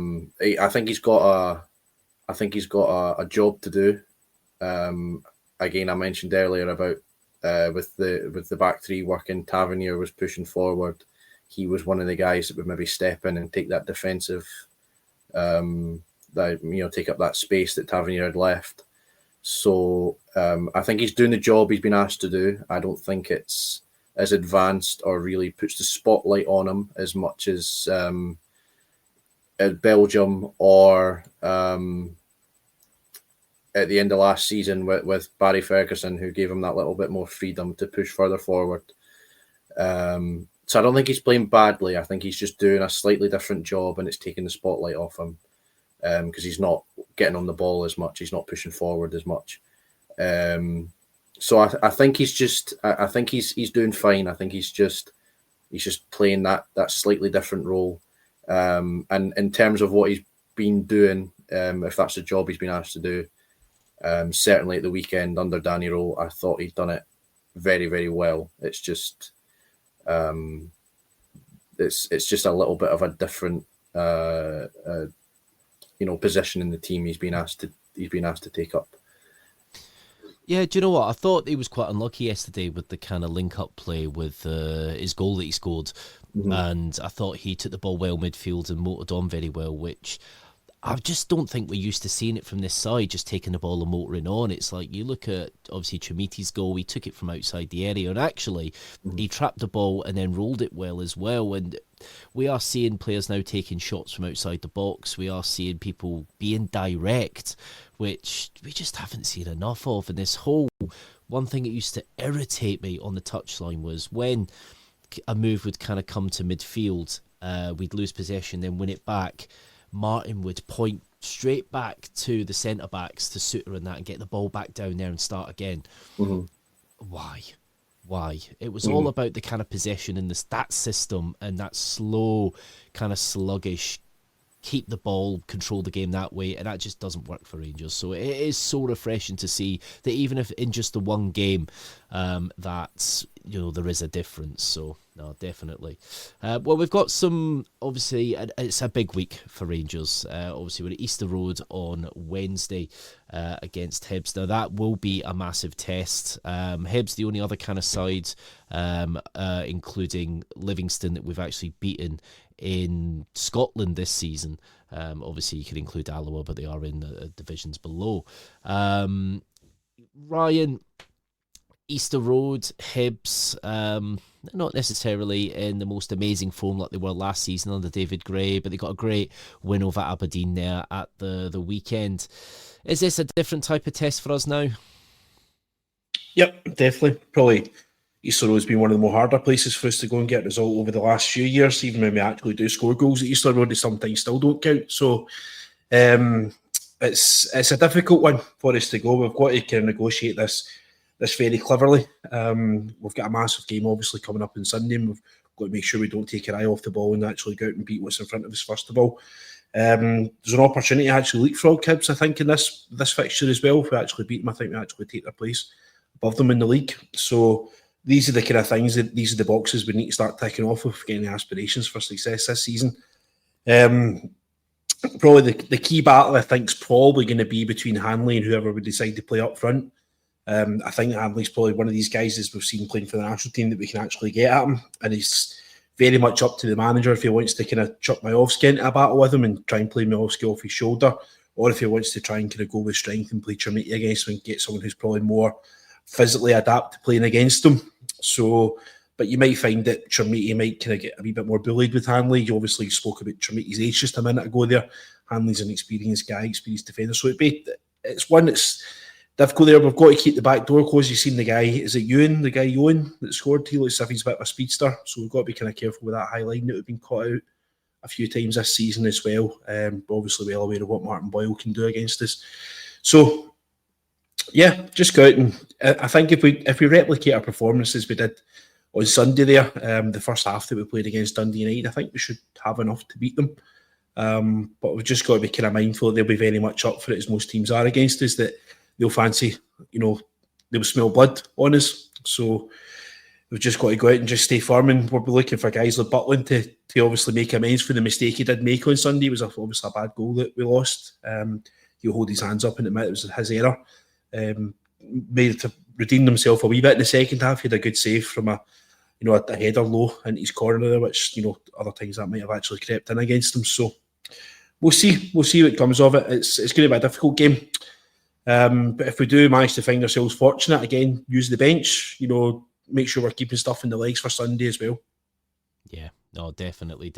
think he's got a job to do. Again, I mentioned earlier about with the back three working, Tavernier was pushing forward. He was one of the guys that would maybe step in and take that defensive, take up that space that Tavernier had left. So I think he's doing the job he's been asked to do. I don't think it's as advanced or really puts the spotlight on him as much as at Belgium or at the end of last season with Barry Ferguson, who gave him that little bit more freedom to push further forward. So I don't think he's playing badly. I think he's just doing a slightly different job and it's taking the spotlight off him because he's not getting on the ball as much. He's not pushing forward as much. So I think he's just. I think he's doing fine. I think he's just playing that slightly different role. And in terms of what he's been doing, if that's the job he's been asked to do, certainly at the weekend under Danny Röhl, I thought he'd done it very, very well. It's just, it's just a little bit of a different, position in the team he's been asked to take up. Yeah, do you know what? I thought he was quite unlucky yesterday with the kind of link-up play with his goal that he scored. Mm-hmm. And I thought he took the ball well midfield and motored on very well, which I just don't think we're used to seeing it from this side, just taking the ball and motoring on. It's like you look at, obviously, Trimiti's goal, he took it from outside the area, and actually, he trapped the ball and then rolled it well as well. And we are seeing players now taking shots from outside the box. We are seeing people being direct, which we just haven't seen enough of. And this whole one thing that used to irritate me on the touchline was when a move would kind of come to midfield, we'd lose possession, then win it back. Martin would point straight back to the centre-backs, to Suter and that, and get the ball back down there and start again. Mm-hmm. Why? It was all about the kind of possession in the stat system and that slow, kind of sluggish, keep the ball, control the game that way, and that just doesn't work for Rangers. So it is so refreshing to see that even if in just the one game, that there is a difference. So no, definitely. Well, we've got some, obviously, it's a big week for Rangers. Obviously, we're at Easter Road on Wednesday against Hibs. Now, that will be a massive test. Hibs, the only other kind of side, including Livingston, that we've actually beaten in Scotland this season. Obviously, you could include Alloa, but they are in the divisions below. Ryan, Easter Road, Hibs, not necessarily in the most amazing form like they were last season under David Gray, but they got a great win over Aberdeen there at the weekend. Is this a different type of test for us now? Yep, definitely. Probably Easter Road's been one of the more harder places for us to go and get a result over the last few years. Even when we actually do score goals at Easter Road, they sometimes still don't count. So it's a difficult one for us to go. We've got to kind of negotiate this very cleverly. We've got a massive game obviously coming up on Sunday, and we've got to make sure we don't take our eye off the ball and actually go out and beat what's in front of us first of all. There's an opportunity to actually leapfrog Hibs, I think, in this fixture as well. If we actually beat them, I think we actually take their place above them in the league. So these are the kind of things, these are the boxes we need to start ticking off with getting the aspirations for success this season. Probably the key battle, I think, is probably going to be between Hanley and whoever we decide to play up front. I think Hanley's probably one of these guys, as we've seen playing for the national team, that we can actually get at him. And he's very much up to the manager if he wants to kind of chuck Majowski into a battle with him and try and play Majowski off his shoulder, or if he wants to try and kind of go with strength and play Trimiti against him and get someone who's probably more physically adapt to playing against him. So, but you might find that Trimiti might kind of get a wee bit more bullied with Hanley. You obviously spoke about Trimiti's age just a minute ago there. Hanley's an experienced guy, experienced defender. So it's one that's difficult there. We've got to keep the back door closed. You've seen the guy, is it Ewan? The guy Ewan that scored? He looks as if he's a bit of a speedster. So we've got to be kind of careful with that high line that would have been caught out a a few times this season as well. Obviously well aware of what Martin Boyle can do against us. So yeah, just go out and I think if we replicate our performances we did on Sunday there, the first half that we played against Dundee United, I think we should have enough to beat them. But we've just got to be kind of mindful that they'll be very much up for it, as most teams are against us, that they'll fancy, they'll smell blood on us. So we've just got to go out and just stay firm, and we'll be looking for guys like Butland to obviously make amends for the mistake he did make on Sunday. It was obviously a bad goal that we lost. He'll hold his hands up and admit it was his error. Made to redeem himself a wee bit in the second half. He had a good save from a header low into his corner there, which other times that might have actually crept in against him. So we'll see what comes of it. It's going to be a difficult game, but if we do manage to find ourselves fortunate again, use the bench. Make sure we're keeping stuff in the legs for Sunday as well. Yeah. No, definitely,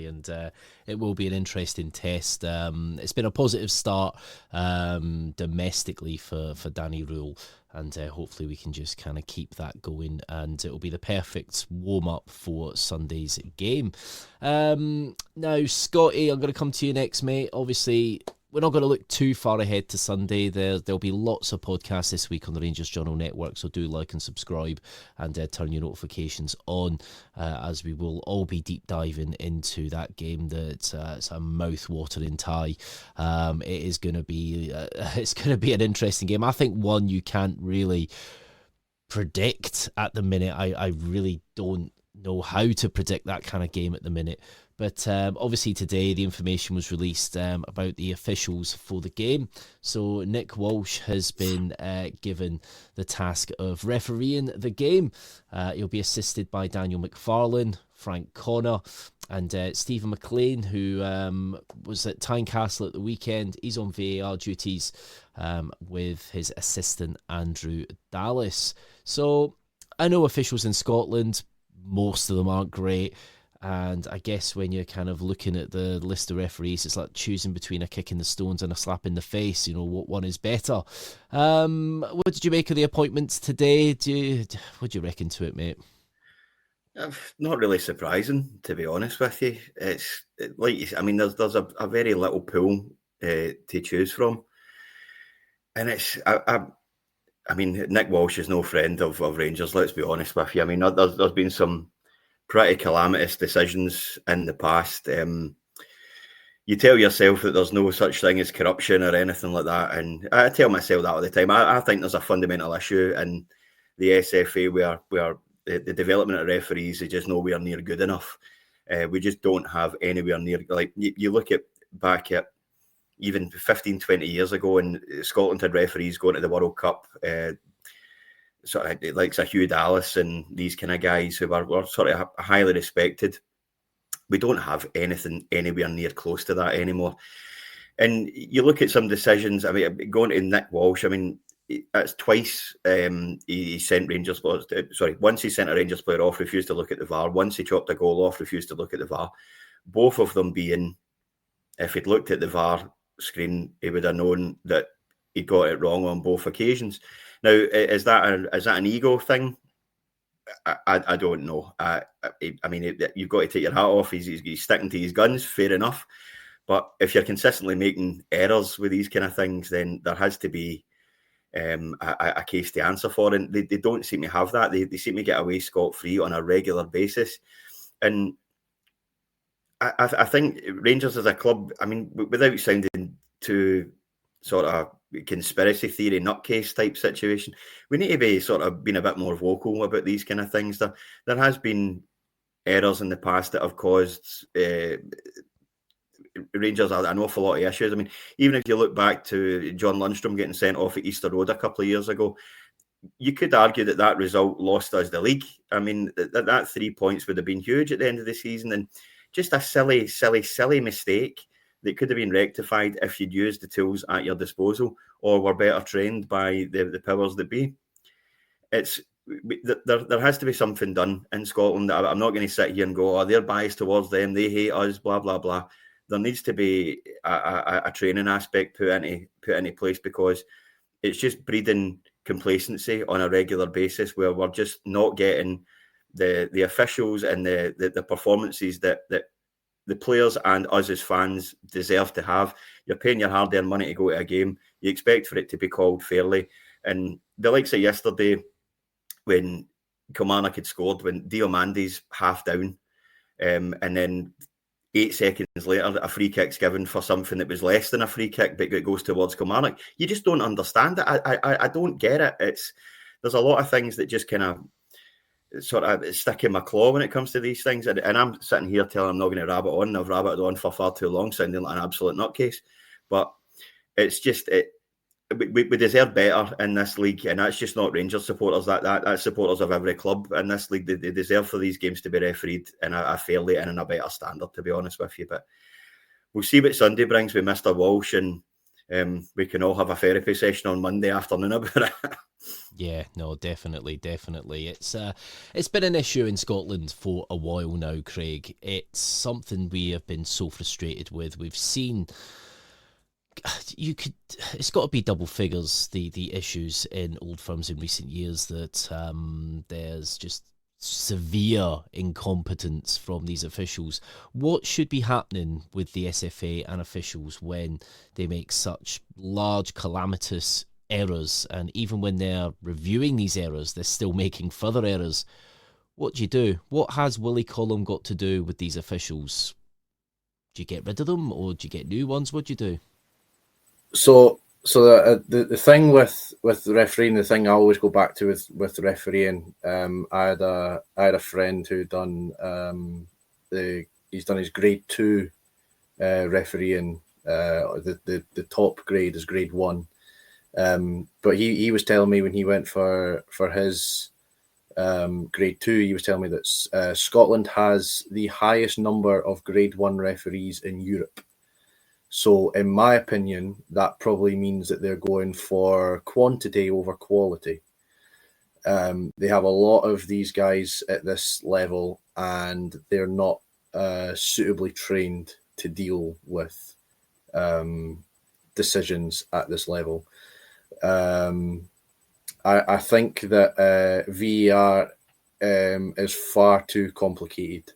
and it will be an interesting test. It's been a positive start domestically for Danny Röhl, and hopefully we can just kind of keep that going, and it will be the perfect warm-up for Sunday's game. Now, Scotty, I'm going to come to you next, mate. Obviously, we're not going to look too far ahead to Sunday. There'll be lots of podcasts this week on the Rangers Journal Network, so do like and subscribe and turn your notifications on, as we will all be deep diving into that game. It's a mouth-watering tie. It is going to be it's going to be an interesting game. I think one you can't really predict at the minute. I really don't know how to predict that kind of game at the minute. But obviously today the information was released about the officials for the game. So Nick Walsh has been given the task of refereeing the game. He'll be assisted by Daniel McFarlane, Frank Connor, and Stephen McLean, who was at Tynecastle at the weekend. He's on VAR duties with his assistant Andrew Dallas. So I know officials in Scotland, most of them aren't great. And I guess when you're kind of looking at the list of referees, it's like choosing between a kick in the stones and a slap in the face. What one is better? What did you make of the appointments today? What do you reckon to it, mate? Not really surprising, to be honest with you. It's there's a very little pool to choose from, and it's Nick Walsh is no friend of Rangers. Let's be honest with you. I mean, there's been some pretty calamitous decisions in the past. You tell yourself that there's no such thing as corruption or anything like that, and I tell myself that all the time. I think there's a fundamental issue in the SFA where the development of referees is just nowhere near good enough. We just don't have anywhere near, like, you look back at even 15, 20 years ago, and Scotland had referees going to the World Cup, sort of like Hugh Dallas and these kind of guys who were sort of highly respected. We don't have anything anywhere near close to that anymore. And you look at some decisions, I mean, going to Nick Walsh, I mean, it's twice he sent Rangers players, once he sent a Rangers player off, refused to look at the VAR. Once he chopped a goal off, refused to look at the VAR. Both of them being, if he'd looked at the VAR screen, he would have known that he got it wrong on both occasions. Now, is that an ego thing? I don't know. I mean, you've got to take your hat off. He's sticking to his guns, fair enough. But if you're consistently making errors with these kind of things, then there has to be a case to answer for. And they don't seem to have that. They seem to get away scot-free on a regular basis. And I think Rangers as a club, I mean, without sounding too sort of conspiracy theory nutcase type situation, we need to be sort of being a bit more vocal about these kind of things. There has been errors in the past that have caused Rangers an awful lot of issues. I mean, even if you look back to John Lundstrom getting sent off at Easter Road a couple of years ago, you could argue that result lost us the league. I mean, that 3 points would have been huge at the end of the season, and just a silly mistake that could have been rectified if you'd used the tools at your disposal or were better trained by the powers that be. There has to be something done in Scotland. I'm not going to sit here and go, they're biased towards them, they hate us, blah, blah, blah. There needs to be a training aspect put into place, because it's just breeding complacency on a regular basis where we're just not getting the officials and the performances that the players and us as fans deserve to have. You're paying your hard-earned money to go to a game. You expect for it to be called fairly. And the likes of yesterday, when Kilmarnock had scored, when Diomandi's half down, and then 8 seconds later, a free kick's given for something that was less than a free kick, but it goes towards Kilmarnock. You just don't understand it. I don't get it. There's a lot of things that just kind of sort of stick in my claw when it comes to these things. And I'm sitting here telling I'm not going to rabbit on. I've rabbited on for far too long, sounding like an absolute nutcase. But it's just, we deserve better in this league. And that's just not Rangers supporters. That's supporters of every club in this league. They deserve for these games to be refereed in a fairly and in a better standard, to be honest with you. But we'll see what Sunday brings with Mr. Walsh, and we can all have a therapy session on Monday afternoon about it. Yeah, no, definitely. It's been an issue in Scotland for a while now, Craig. It's something we have been so frustrated with. We've seen it's got to be double figures, the issues in Old Firms in recent years, that there's just severe incompetence from these officials. What should be happening with the SFA and officials when they make such large calamitous errors, and even when they're reviewing these errors, they're still making further errors? What do you do? What has Willie Collum got to do with these officials? Do you get rid of them, or do you get new ones? What do you do? So the thing with the refereeing, the thing I always go back to with the refereeing, I had a friend who he's done his grade 2 refereeing. The top grade is grade 1. But he was telling me when he went for his grade 2, he was telling me that Scotland has the highest number of grade 1 referees in Europe. So in my opinion, that probably means that they're going for quantity over quality. They have a lot of these guys at this level, and they're not suitably trained to deal with decisions at this level. I think that VAR is far too complicated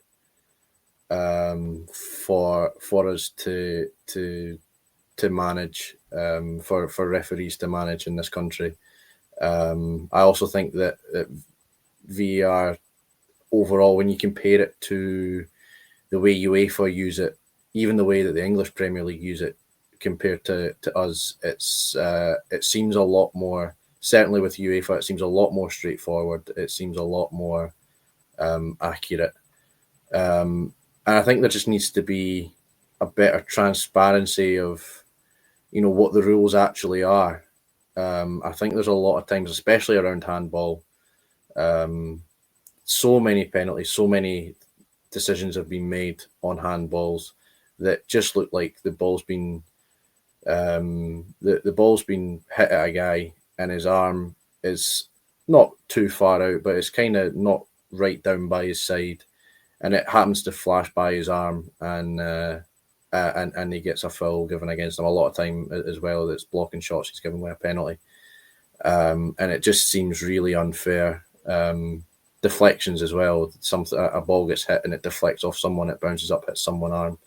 for us to manage, for referees to manage in this country. I also think that VAR overall, when you compare it to the way UEFA use it, even the way that the English Premier League use it, compared to us, it seems a lot more, certainly with UEFA, it seems a lot more straightforward. It seems a lot more accurate. And I think there just needs to be a better transparency of, what the rules actually are. I think there's a lot of times, especially around handball, so many penalties, so many decisions have been made on handballs that just look like the ball's been the ball's been hit at a guy and his arm is not too far out, but it's kind of not right down by his side, and it happens to flash by his arm, and he gets a foul given against him. A lot of time as well, that's blocking shots, he's given away a penalty, and it just seems really unfair. Deflections as well. A ball gets hit and it deflects off someone, it bounces up, hits someone's arm,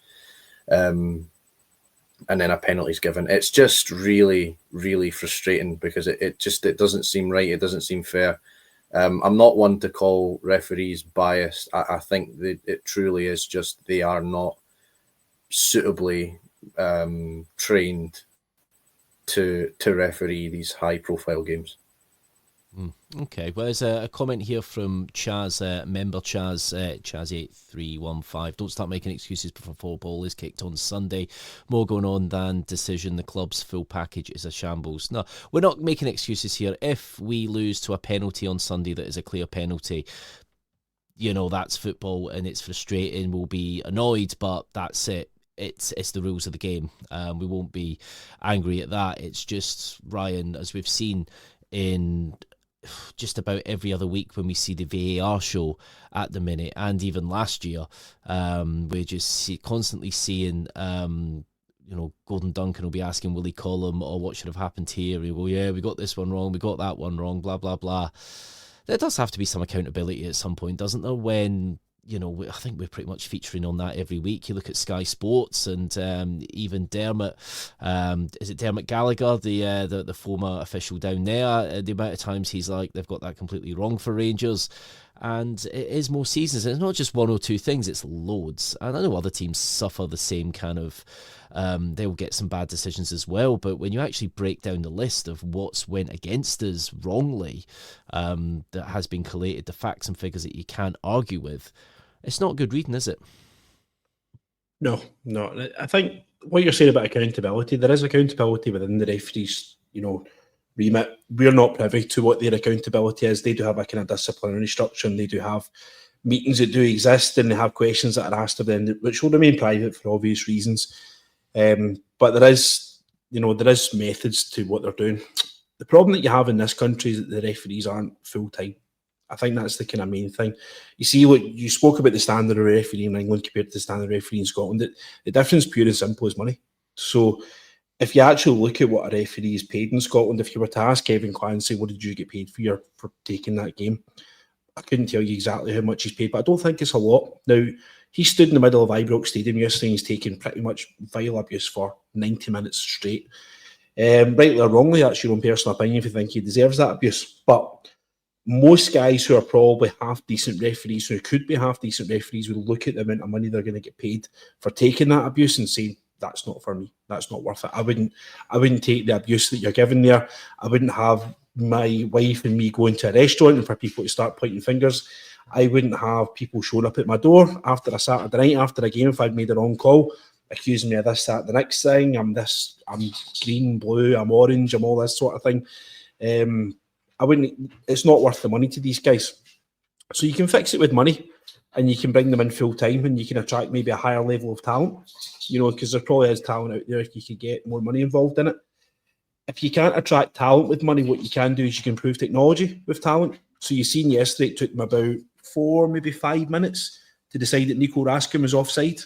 and then a penalty's given. It's just really, really frustrating because it doesn't seem right. It doesn't seem fair. I'm not one to call referees biased. I think that it truly is just they are not suitably trained to referee these high-profile games. Okay, well, there's a comment here from Chaz, member Chaz, Chaz8315. Don't start making excuses before football is kicked on Sunday. More going on than decision. The club's full package is a shambles. No, we're not making excuses here. If we lose to a penalty on Sunday that is a clear penalty, that's football and it's frustrating. We'll be annoyed, but that's it. It's the rules of the game. We won't be angry at that. It's just, Ryan, as we've seen in just about every other week when we see the VAR show at the minute, and even last year, we're just constantly seeing, Gordon Duncan will be asking Willie Collum, what should have happened here? He'll go, yeah, we got this one wrong, we got that one wrong, blah, blah, blah. There does have to be some accountability at some point, doesn't there, when I think we're pretty much featuring on that every week. You look at Sky Sports and even Dermot, is it Dermot Gallagher, the former official down there? The amount of times he's like, they've got that completely wrong for Rangers. And it is more seasons. It's not just one or two things, it's loads. And I know other teams suffer the same kind of, they'll get some bad decisions as well. But when you actually break down the list of what's went against us wrongly, that has been collated, the facts and figures that you can't argue with, it's not good reading, is it? No. I think what you're saying about accountability, there is accountability within the referees, remit. We're not privy to what their accountability is. They do have a kind of disciplinary structure, and they do have meetings that do exist, and they have questions that are asked of them, which will remain private for obvious reasons. But there is methods to what they're doing. The problem that you have in this country is that the referees aren't full-time. I think that's the kind of main thing. You see, what you spoke about, the standard of referee in England compared to the standard referee in Scotland. The difference, pure and simple, is money. So if you actually look at what a referee is paid in Scotland, if you were to ask Kevin Clancy, what did you get paid for taking that game? I couldn't tell you exactly how much he's paid, but I don't think it's a lot. Now, he stood in the middle of Ibrox Stadium yesterday and he's taken pretty much vile abuse for 90 minutes straight. Rightly or wrongly, that's your own personal opinion if you think he deserves that abuse. But most guys who are probably half-decent referees, who could be half-decent referees, will look at the amount of money they're going to get paid for taking that abuse and say, that's not for me. That's not worth it. I wouldn't take the abuse that you're giving there. I wouldn't have my wife and me going to a restaurant and for people to start pointing fingers. I wouldn't have people showing up at my door after a Saturday night, after a game, if I'd made a wrong call, accusing me of this, that, the next thing. I'm green, blue, I'm orange, I'm all this sort of thing. It's not worth the money to these guys. So you can fix it with money and you can bring them in full time and you can attract maybe a higher level of talent, because there probably is talent out there if you could get more money involved in it. If you can't attract talent with money, what you can do is you can improve technology with talent. So you've seen yesterday, it took them about 4, maybe 5 minutes to decide that Nico Raskin was offside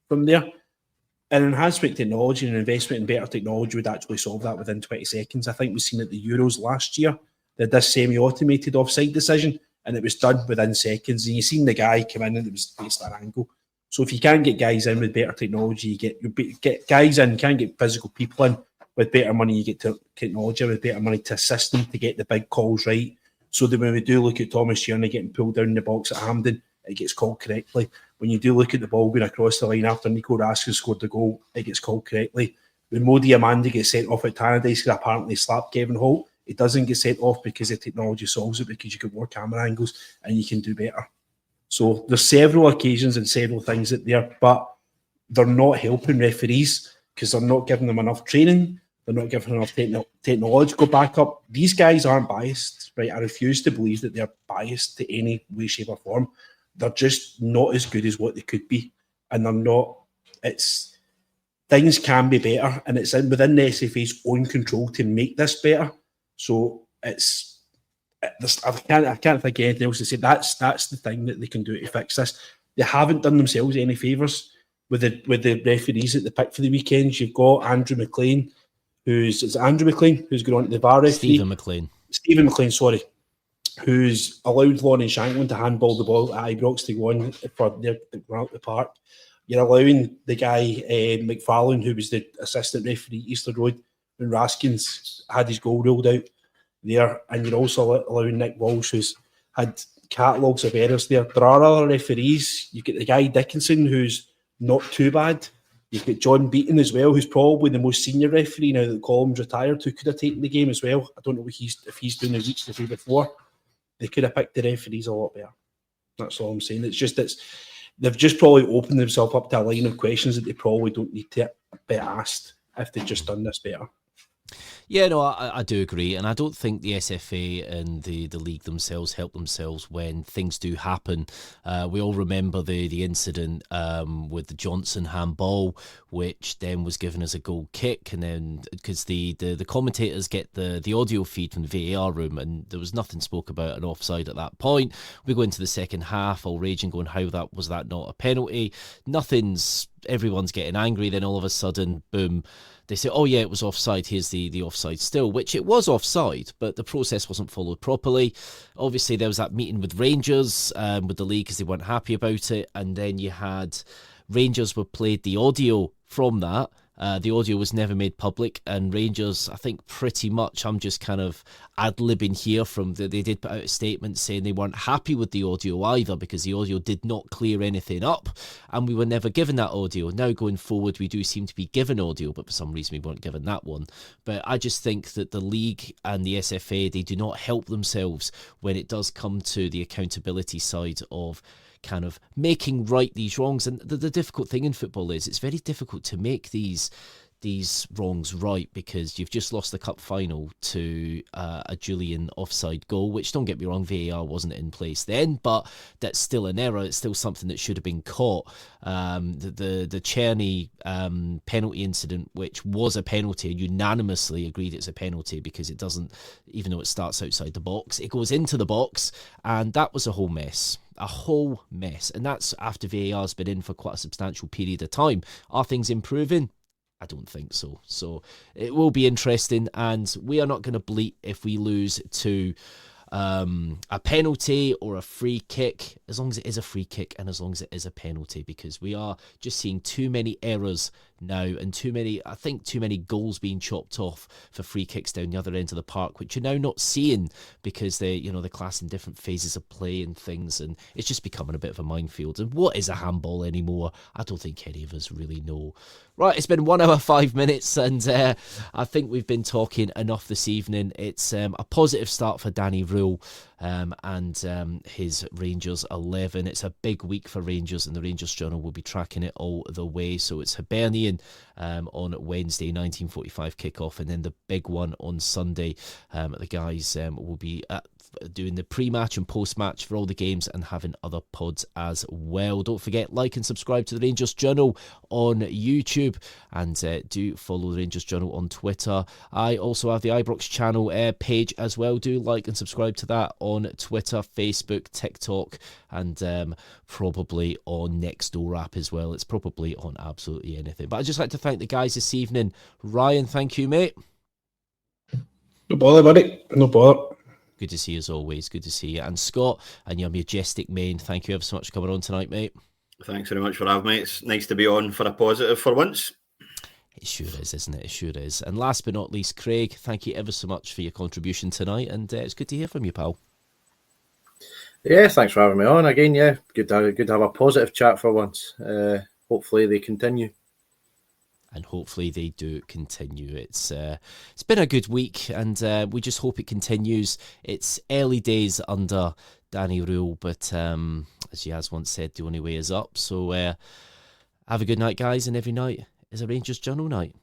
from there. And enhancement technology and investment in better technology would actually solve that within 20 seconds. I think we've seen at the Euros last year, they had this semi-automated offside decision and it was done within seconds. And you've seen the guy come in and it was based on angle. So if you can get guys in with better technology, you get guys in, can't get physical people in with better money, you get technology with better money to assist them to get the big calls right. So that when we do look at Thomas Tierney getting pulled down the box at Hampden, it gets called correctly. When you do look at the ball going across the line after Nico Raskin scored the goal, it gets called correctly. When Modi Amanda gets sent off at Tannadice because apparently slapped Kevin Holt, it doesn't get sent off because the technology solves it, because you get more camera angles and you can do better. So there's several occasions and several things that there, but they're not helping referees because they're not giving them enough training. They're not giving enough technological backup. These guys aren't biased, right? I refuse to believe that they're biased to any way, shape or form. They're just not as good as what they could be. And they're not, things can be better, and it's within the SFA's own control to make this better. So I can't think of anything else to say. That's the thing that they can do to fix this. They haven't done themselves any favours with the referees that they picked for the weekends. You've got Andrew McLean, who's going on to the VAR referee. Stephen McLean, sorry, who's allowed Lauren Shanklin to handball the ball at Ibrox to go on for the park. You're allowing the guy, McFarlane, who was the assistant referee at Easter Road when Raskins had his goal ruled out there, and you're also allowing Nick Walsh, who's had catalogues of errors there. There are other referees. You get the guy Dickinson, who's not too bad. You've got John Beaton as well, who's probably the most senior referee now that Collins retired, who could have taken the game as well. I don't know if he's doing the weeks the day before. They could have picked the referees a lot better. That's all I'm saying. They've just probably opened themselves up to a line of questions that they probably don't need to be asked if they'd just done this better. Yeah, no, I do agree, and I don't think the SFA and the league themselves help themselves when things do happen. We all remember the incident with the Johnson handball, which then was given as a goal kick, and then because the commentators get the audio feed from the VAR room, and there was nothing spoke about an offside at that point. We go into the second half, all raging, going, how was that not a penalty? Nothing's everyone's getting angry. Then all of a sudden, boom, they say, oh yeah, it was offside. Here's the offside still, which it was offside, but the process wasn't followed properly. Obviously, there was that meeting with Rangers, with the league, because they weren't happy about it. And then you had Rangers were played the audio from that. The audio was never made public, and Rangers, I think pretty much, I'm just kind of ad-libbing here, they did put out a statement saying they weren't happy with the audio either, because the audio did not clear anything up, and we were never given that audio. Now going forward, we do seem to be given audio, but for some reason we weren't given that one. But I just think that the league and the SFA, they do not help themselves when it does come to the accountability side of kind of making right these wrongs. And the difficult thing in football is it's very difficult to make these wrongs right, because you've just lost the cup final to a Julian offside goal, which, don't get me wrong, VAR wasn't in place then, but that's still an error. It's still something that should have been caught. The Czerny penalty incident, which was a penalty, unanimously agreed it's a penalty, because it doesn't, even though it starts outside the box, it goes into the box, and that was a whole mess. And that's after VAR's been in for quite a substantial period of time. Are things improving? I don't think so. So it will be interesting, and we are not going to bleat if we lose to a penalty or a free kick, as long as it is a free kick and as long as it is a penalty, because we are just seeing too many errors now, and too many goals being chopped off for free kicks down the other end of the park, which you're now not seeing, because they're class in different phases of play and things, and it's just becoming a bit of a minefield. And what is a handball anymore? I don't think any of us really know. Right, it's been 1 hour 5 minutes, and I think we've been talking enough this evening. It's a positive start for Danny Röhl and his Rangers 11. It's a big week for Rangers, and the Rangers Journal will be tracking it all the way. So it's Hibernian on Wednesday, 19:45 kickoff, and then the big one on Sunday. The guys will be doing the pre-match and post-match for all the games, and having other pods as well. Don't forget, like and subscribe to the Rangers Journal on YouTube, and do follow the Rangers Journal on Twitter. I also have the Ibrox channel page as well. Do like and subscribe to that on Twitter, Facebook, TikTok, and probably on Nextdoor app as well. It's probably on absolutely anything. But I'd just like to thank the guys this evening. Ryan, thank you, mate. No bother, buddy. No bother. Good to see you as always. Good to see you. And Scott, and your majestic main, thank you ever so much for coming on tonight, mate. Thanks very much for having me. It's nice to be on for a positive for once. It sure is, isn't it? It sure is. And last but not least, Craig, thank you ever so much for your contribution tonight, and it's good to hear from you, pal. Yeah, thanks for having me on again. Yeah, good to have a positive chat for once. Hopefully they continue. And hopefully they do continue. It's been a good week, and we just hope it continues. It's early days under Danny Röhl, but as he has once said, the only way is up. So have a good night, guys, and every night is a Rangers Journal night.